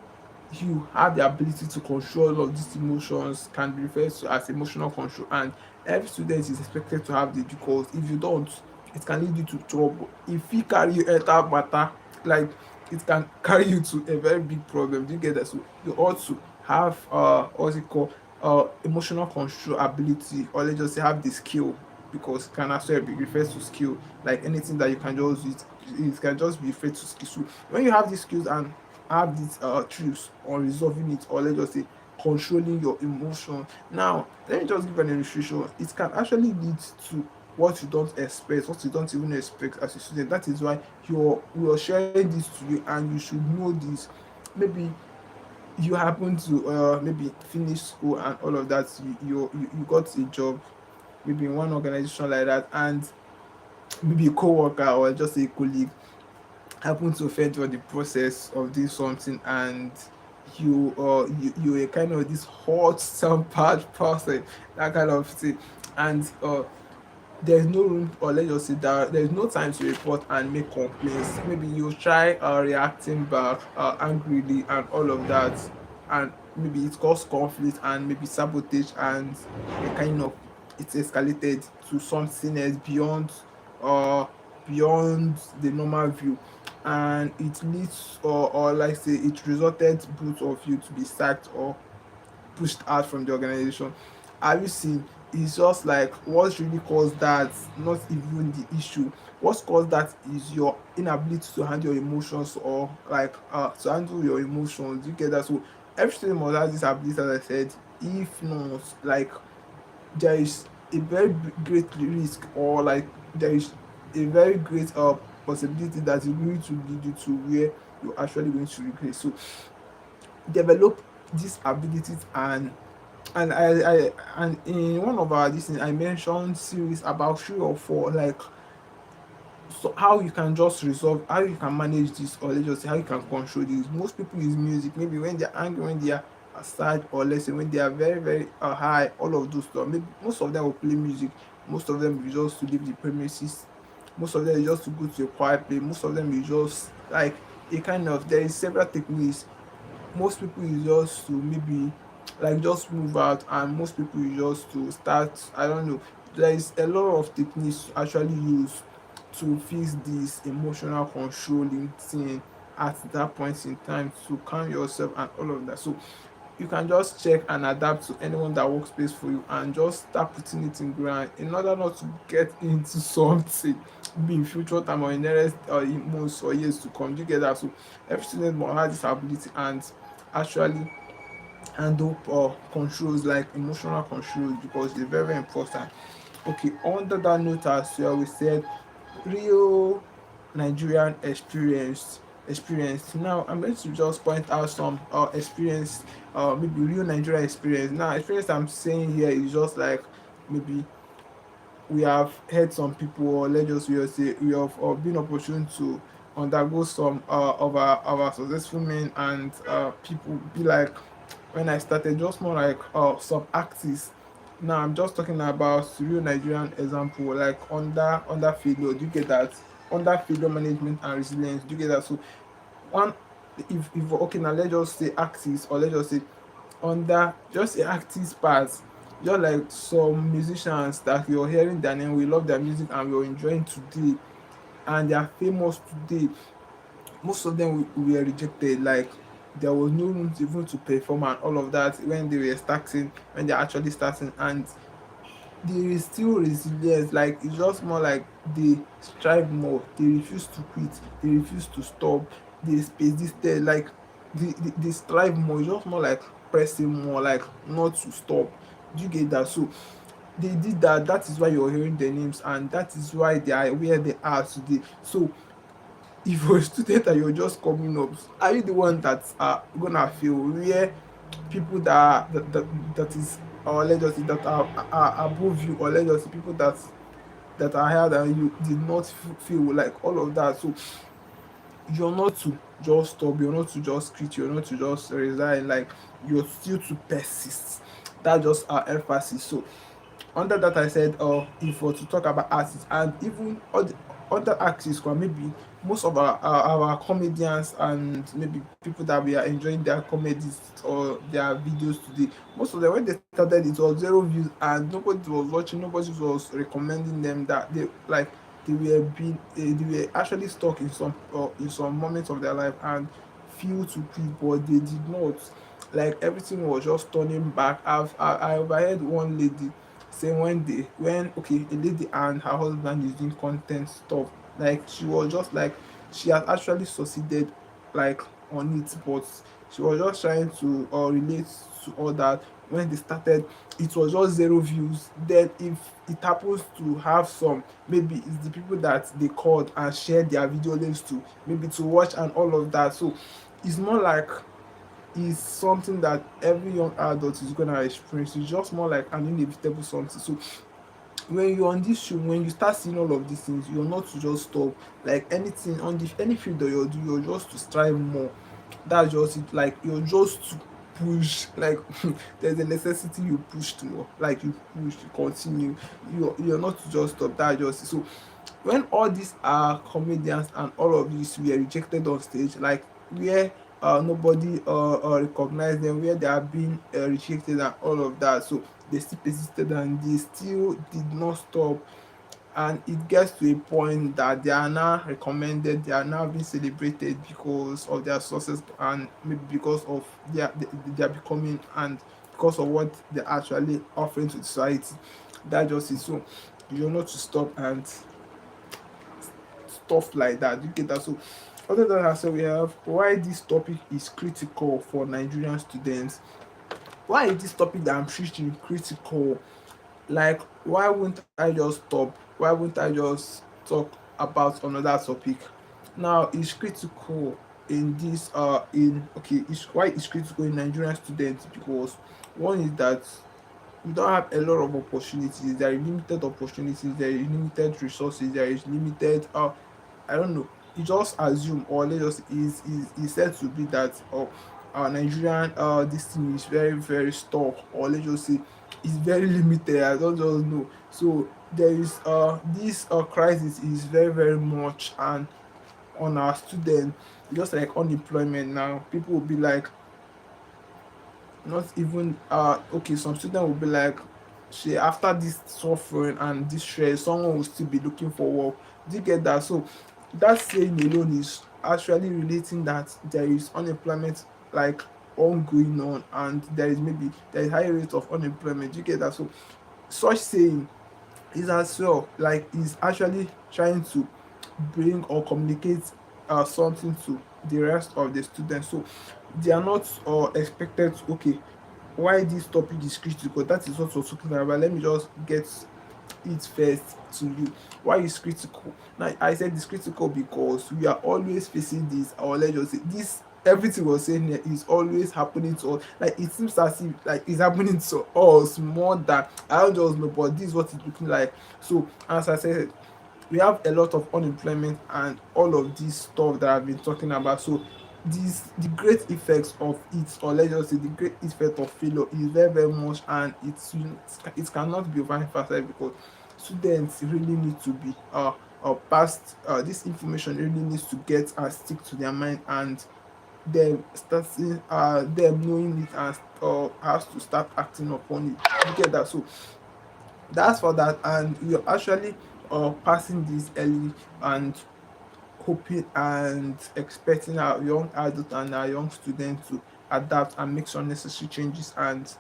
you have the ability to control all of these emotions, can be referred to as emotional control, and every student is expected to have this, because if you don't, it can lead you to trouble. If you carry you enter matter, like it can carry you to a very big problem. Do you get that? So you ought to have what's it called, emotional control ability, or let's just say have the skill, because it can actually be referred to skill. Like anything that you can just use, it can just be referred to skill. So when you have these skills and have these trips on resolving it, or let's just say controlling your emotion. Now let me just give an illustration. It can actually lead to what you don't expect, what you don't even expect as a student. That is why you're sharing this to you, and you should know this. Maybe you happen to maybe finish school and all of that, you got a job maybe in one organization like that, and maybe a co-worker or just a colleague happen to favor the process of doing something, and you're a kind of this hot bad person, that kind of thing. And there's no room, or let's just say that there's no time to report and make complaints. Maybe you try reacting back angrily and all of that, and maybe it caused conflict and maybe sabotage, and a kind of, it's escalated to something else beyond uh beyond the normal view, and it leads, or like say it resulted both of you to be sacked, or pushed out from the organization. Have you seen? It's just like what's really caused that, not even the issue. What's caused that is your inability to handle your emotions, or like to handle your emotions. You get that? So every student must have this ability, as I said. If not, like there is a very great risk, or like there is a very great possibility that is going to lead you to where you're actually going to regret. So develop these abilities. And in one of our this thing, I mentioned series about 3 or 4, like, so how you can just resolve, how you can manage this, or let's just say how you can control this. Most people use music, maybe when they're angry, when they are sad, or let's say when they are very very high, all of those stuff. Maybe most of them will play music, most of them will just to leave the premises, most of them will just to go to a quiet place, most of them will just like a kind of, there is several techniques. Most people is just to maybe like just move out, and most people is just to start, I don't know. There is a lot of techniques to actually use to fix this emotional controlling thing at that point in time, to calm yourself and all of that. So you can just check and adapt to anyone that works best for you, and just start putting it in ground in order not to get into something be in future time, or in nearest in months or years to come. You get that? So every student must have this ability, and actually handle controls, like emotional controls, because it's very very important. Okay, under that note as well, we said real Nigerian experience. Now I'm going to just point out some experience, maybe real Nigerian experience. Now experience I'm saying here is just like maybe we have heard some people, or let's just we say we have been opportune to undergo some of our successful men, and people be like, when I started, just more like some artists. Now I'm just talking about real Nigerian example, like under failure. Do you get that? Under failure management and resilience. Do you get that? So one, if okay, now let's just say artists, or let's just say under just a artist part, just like some musicians that you're hearing their name, we love their music and we're enjoying today, and they are famous today. Most of them were rejected, like there was no room to even to perform and all of that when they were starting, when they're actually starting. And there is still resilience, like it's just more like they strive more, they refuse to quit, they refuse to stop, they space this there, like they strive more. It's just more like pressing more, like not to stop. Do you get that? So they did that. That is why you're hearing their names, and that is why they are where they are today. So if you're a student and you're just coming up, are you the one that are gonna feel where people that is, or let's just say that are above you, or let's just say people that are higher than you did not feel like all of that? So you're not to just stop, you're not to just quit, you're not to just resign, like you're still to persist. That's just our emphasis. So under that I said, if we're to talk about artists, and even other artists, or maybe most of our comedians, and maybe people that we are enjoying their comedies or their videos today, most of them when they started it was zero views, and nobody was watching, nobody was recommending them, that they like they were actually stuck in some moments of their life and feel to quit, but they did not. Like everything was just turning back. I overheard one lady say when okay, a lady and her husband is doing content stuff, like she was just like she has actually succeeded like on it, but she was just trying to relate to all that. When they started, it was just zero views. Then if it happens to have some, maybe it's the people that they called and shared their video links to, maybe to watch and all of that. So it's more like is something that every young adult is gonna experience. It's just more like an inevitable something. So when you're on this show, when you start seeing all of these things, you're not to just stop. Like anything on the any field that you're doing, you're just to strive more. That's just it. Like you're just to push. Like there's a necessity you push to more. Like you push, you continue. You're not to just stop. That's just it. So when all these are comedians and all of these were rejected on stage, like where nobody recognized them, where they are being rejected and all of that, so they still persisted and they still did not stop. And it gets to a point that they are now recommended, they are now being celebrated because of their success, and maybe because of their becoming, and because of what they're actually offering to society. That just is so you know to stop and stuff like that. You get that? So other than that, so we have why this topic is critical for Nigerian students. Why is this topic that I'm preaching critical? Like, why wouldn't I just stop? Why wouldn't I just talk about another topic? Now, it's critical in this in okay, it's why it's critical in Nigerian students because one is that we don't have a lot of opportunities. There are limited opportunities, there is limited resources, there is limited I don't know. You just assume or let us is said to be that our Nigerian this thing is very very stuck or let's just say it's very limited. I don't just know. So there is this crisis is very very much and on our students just like unemployment now people will be like not even okay some students will be like shey after this suffering and this stress someone will still be looking for work. Do you get that? So that saying alone is actually relating that there is unemployment like ongoing on and there is maybe there is high rate of unemployment. Do you get that? So such saying is as well like is actually trying to bring or communicate something to the rest of the students. So they are not expected to okay why this topic is critical. That is what we're talking about. Let me just get it first to you. Why is critical? Now I said it's critical because we are always facing this or let's just say this everything we're saying here is always happening to us. Like it seems as if like it's happening to us more than I don't just know, but this is what it's looking like. So as I said, we have a lot of unemployment and all of this stuff that I've been talking about. So this the great effects of it or let's just say the great effect of failure is very very much and it's it cannot be overemphasized because students really need to be past this information really needs to get and stick to their mind and them starting them knowing it and has to start acting upon it. You get that? So that's for that and we are actually passing this early and hoping and expecting our young adults and our young students to adapt and make some necessary changes and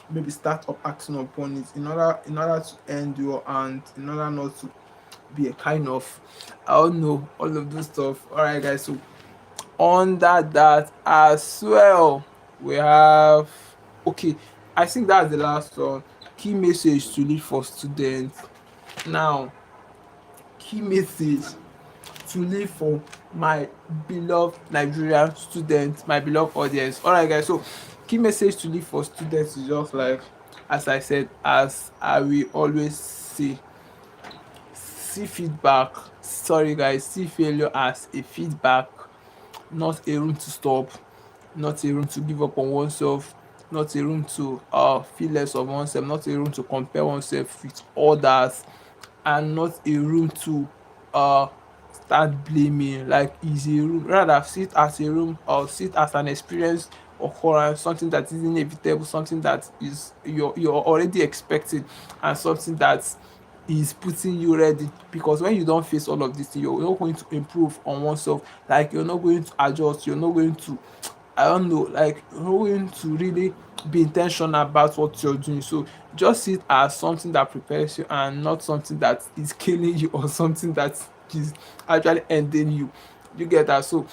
maybe start up acting upon it in order to end your and in order not to be a kind of I don't know all of those stuff. All right, guys. So under that as well, we have okay. I think that's the last one. Key message to leave for students. Now, key message to leave for my beloved Nigerian students, my beloved audience. All right, guys. So, key message to leave for students is just like, as I said, as I will always say, see feedback. Sorry, guys, see failure as a feedback, not a room to stop, not a room to give up on oneself, not a room to feel less of oneself, not a room to compare oneself with others, and not a room to uh start blaming. Like is a room rather sit as a room or sit as an experience occurrence, something that is inevitable, something that is you're already expecting, and something that is putting you ready because when you don't face all of this thing you're not going to improve on oneself, like you're not going to adjust, you're not going to I don't know, like you're not going to really be intentional about what you're doing. So just see it as something that prepares you and not something that is killing you or something that is actually ending you. You get that? So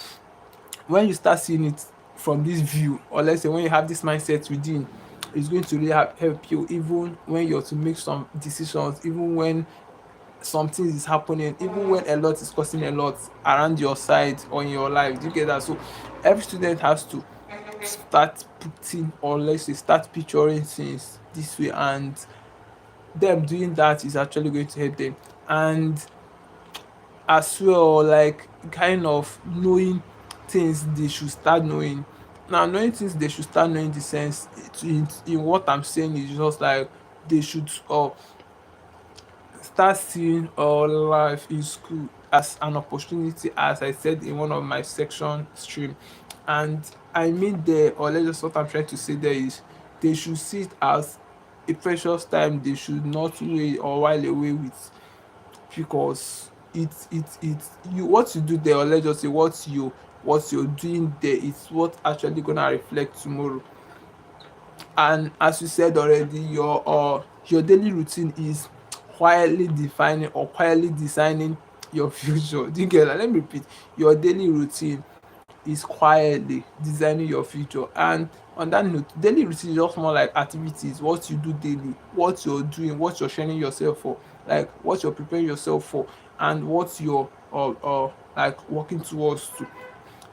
when you start seeing it from this view, or let's say when you have this mindset within, it's going to really help you even when you're to make some decisions, even when something is happening, even when a lot is causing a lot around your side or in your life. Do you get that? So every student has to start putting or let's say start picturing things this way, and them doing that is actually going to help them. And as well, like kind of knowing things they should start knowing. Now knowing things they should start knowing, the sense in what I'm saying is just like they should start seeing life in school as an opportunity, as I said in one of my section stream. And I mean there, or let's just what I'm trying to say there is they should see it as a precious time they should not wait or while away with, because it you what you do there, or let's just say what you're doing there is what actually gonna reflect tomorrow. And as you said already, your daily routine is quietly defining or quietly designing your future. Do you get that? Let me repeat. Your daily routine is quietly designing your future. And on that note, daily routine is just more like activities, what you do daily, what you're doing, what you're training yourself for, like what you're preparing yourself for, and what you're like working towards to.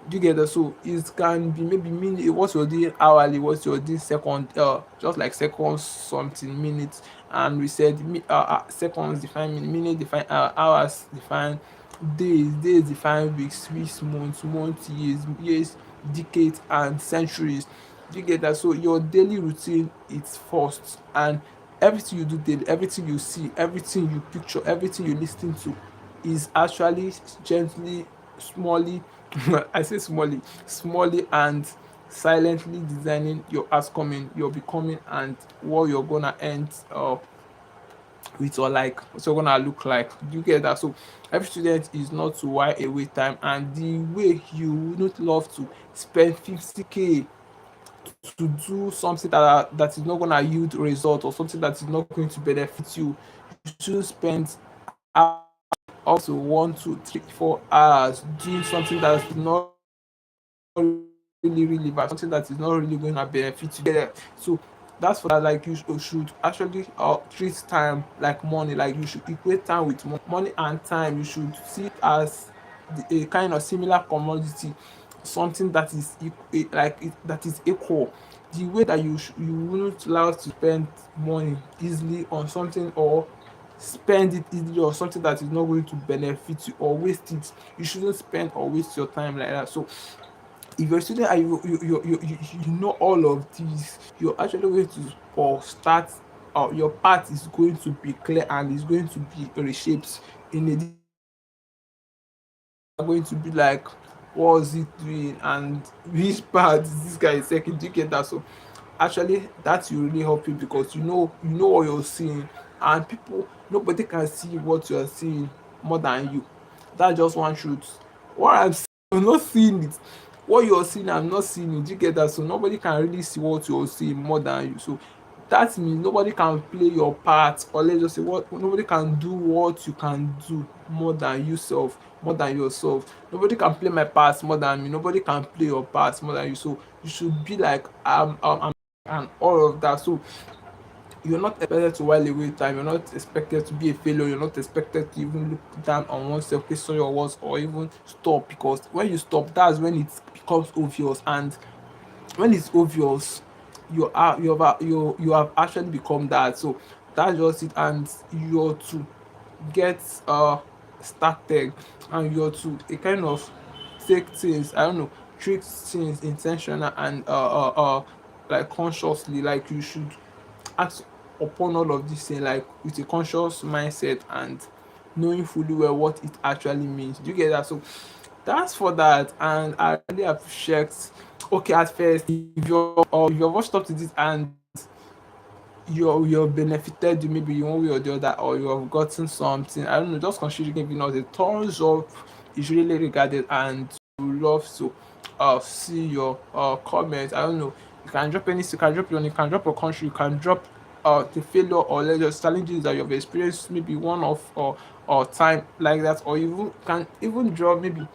Do you get that? So it can be maybe minute what you're doing hourly, what you're doing second, just like seconds, something minutes, and we said seconds define minute, minute define hours define days, days define weeks, weeks months, months years, years decades, and centuries. Do you get that? So your daily routine is first, and everything you do daily, everything you see, everything you picture, everything you listen to is actually gently, smallly, I say smallly, smallly and silently designing your outcoming, your becoming, and what you're gonna end with, or like what you're gonna look like. Do you get that? So every student is not to while away time, and the way you wouldn't love to spend 50k to do something that is not gonna yield result, or something that is not going to benefit you, you should spend up to 1, 2, 3, 4 hours doing something that's not really really bad, something that is not really going to benefit you. Yeah. So that's for that. Like you should actually treat time like money. Like you should equate time with money, and time you should see it as a kind of similar commodity, something that is that is equal. The way that you wouldn't allow to spend money easily on something, or spend it easily on something that is not going to benefit you, or waste it, you shouldn't spend or waste your time like that. So if you're a student and you know all of these, you're actually going to start, your path is going to be clear and is going to be reshaped in a going to be like, what was it doing, and which part is this guy is taking. Do you get that? So actually that will really help you, because you know what you're seeing, and people, nobody can see what you're seeing more than you. That's just one truth. What I'm seeing, you're not seeing it. What you're seeing, I'm not seeing it. Do you get that? So nobody can really see what you're seeing more than you. So that means nobody can play your part, or let's just say what, nobody can do what you can do more than yourself, more than yourself. Nobody can play my part more than me. Nobody can play your part more than you. So you should be like, I'm and all of that. So you're not expected to while away time, you're not expected to be a failure, you're not expected to even look down on oneself, question your words, or even stop, because when you stop, that's when it becomes obvious. And when it's obvious, you have actually become that. So that's just it. And you're to get started, and you're to a kind of take things, I don't know, treat things intentional and like consciously. Like you should act upon all of this thing like with a conscious mindset, and knowing fully well what it actually means. Do you get that? So that's for that. And I really appreciate, okay, at first, if you're watched up to this and you're benefited maybe in one way or the other, or you have gotten something, I don't know, just consider giving us a thumbs up. It's really regarded, and we love to see your comments. I don't know, you can drop any, you can drop your, you can drop a country, you can drop the failure or just challenges that you've experienced, maybe one of or time like that, or even can even drop maybe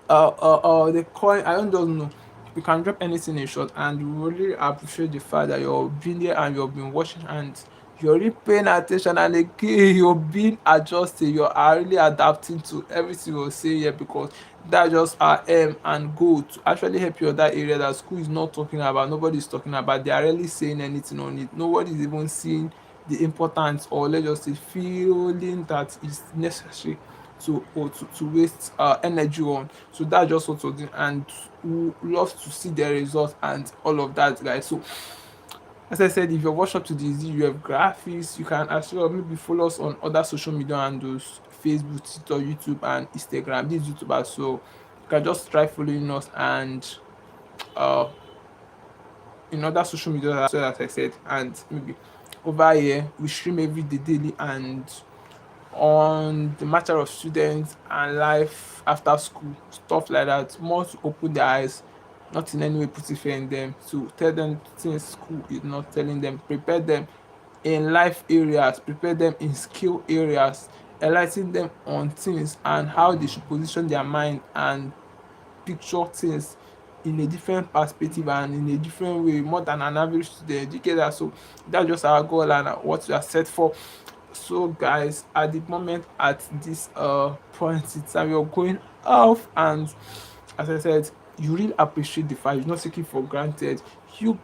the coin, I don't know. You can drop anything in short, and we really appreciate the fact that you've been there and you've been watching, and you're really paying attention, and again you're being adjusted, you are really adapting to everything we're saying here, because that's just our aim and goal, to actually help you in that area that school is not talking about, nobody is talking about, they are really saying anything on it, nobody is even seeing the importance, or let's just say feeling that is necessary to waste energy on. So that's just what we're doing, and we love to see the results and all of that, guys. So as I said, if you're watching up to this, you have graphics, you can as well maybe follow us on other social media handles, Facebook, TikTok, YouTube, and Instagram. This YouTuber, so you can just try following us, and uh in other social media as well, as I said. And maybe over here we stream every day daily, and on the matter of students and life after school, stuff like that, more to open their eyes not in any way put fear in them, to tell them things school is not telling them, prepare them in life areas, prepare them in skill areas, enlightening them on things and how they should position their mind and picture things in a different perspective and in a different way more than an average student. You get that? So that's just our goal and what we are set for. So guys, at the moment, at this point in time, you're going off, and as I said, you really appreciate the fact you're not taking for granted. You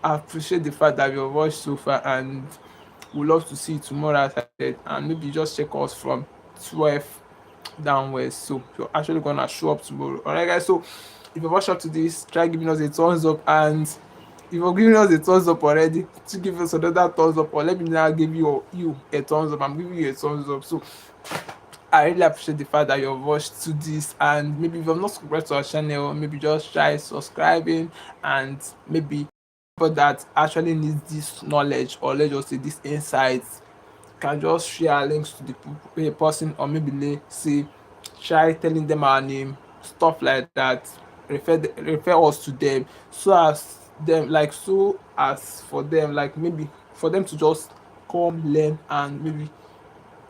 appreciate the fact that you've watched so far, and we love to see you tomorrow, as I said, and maybe just check us from 12 downwards. So you're actually gonna show up tomorrow. Alright guys, so if you've watched up to this, try giving us a thumbs up, and if you're giving us a thumbs up already, to give us another thumbs up, or let me now give you a thumbs up. I'm giving you a thumbs up. So I really appreciate the fact that you've watched to this, and maybe if you've not subscribed to our channel, maybe just try subscribing, and maybe people that actually need this knowledge, or let's just say this insights, can just share links to the person, or maybe let's say try telling them our name, stuff like that. Refer us to them, so as for them, like maybe for them to just come learn, and maybe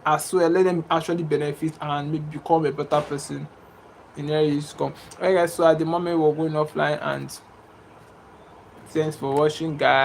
as well let them actually benefit and maybe become a better person in areas to come. Alright guys, so at the moment we're going offline, and thanks for watching guys.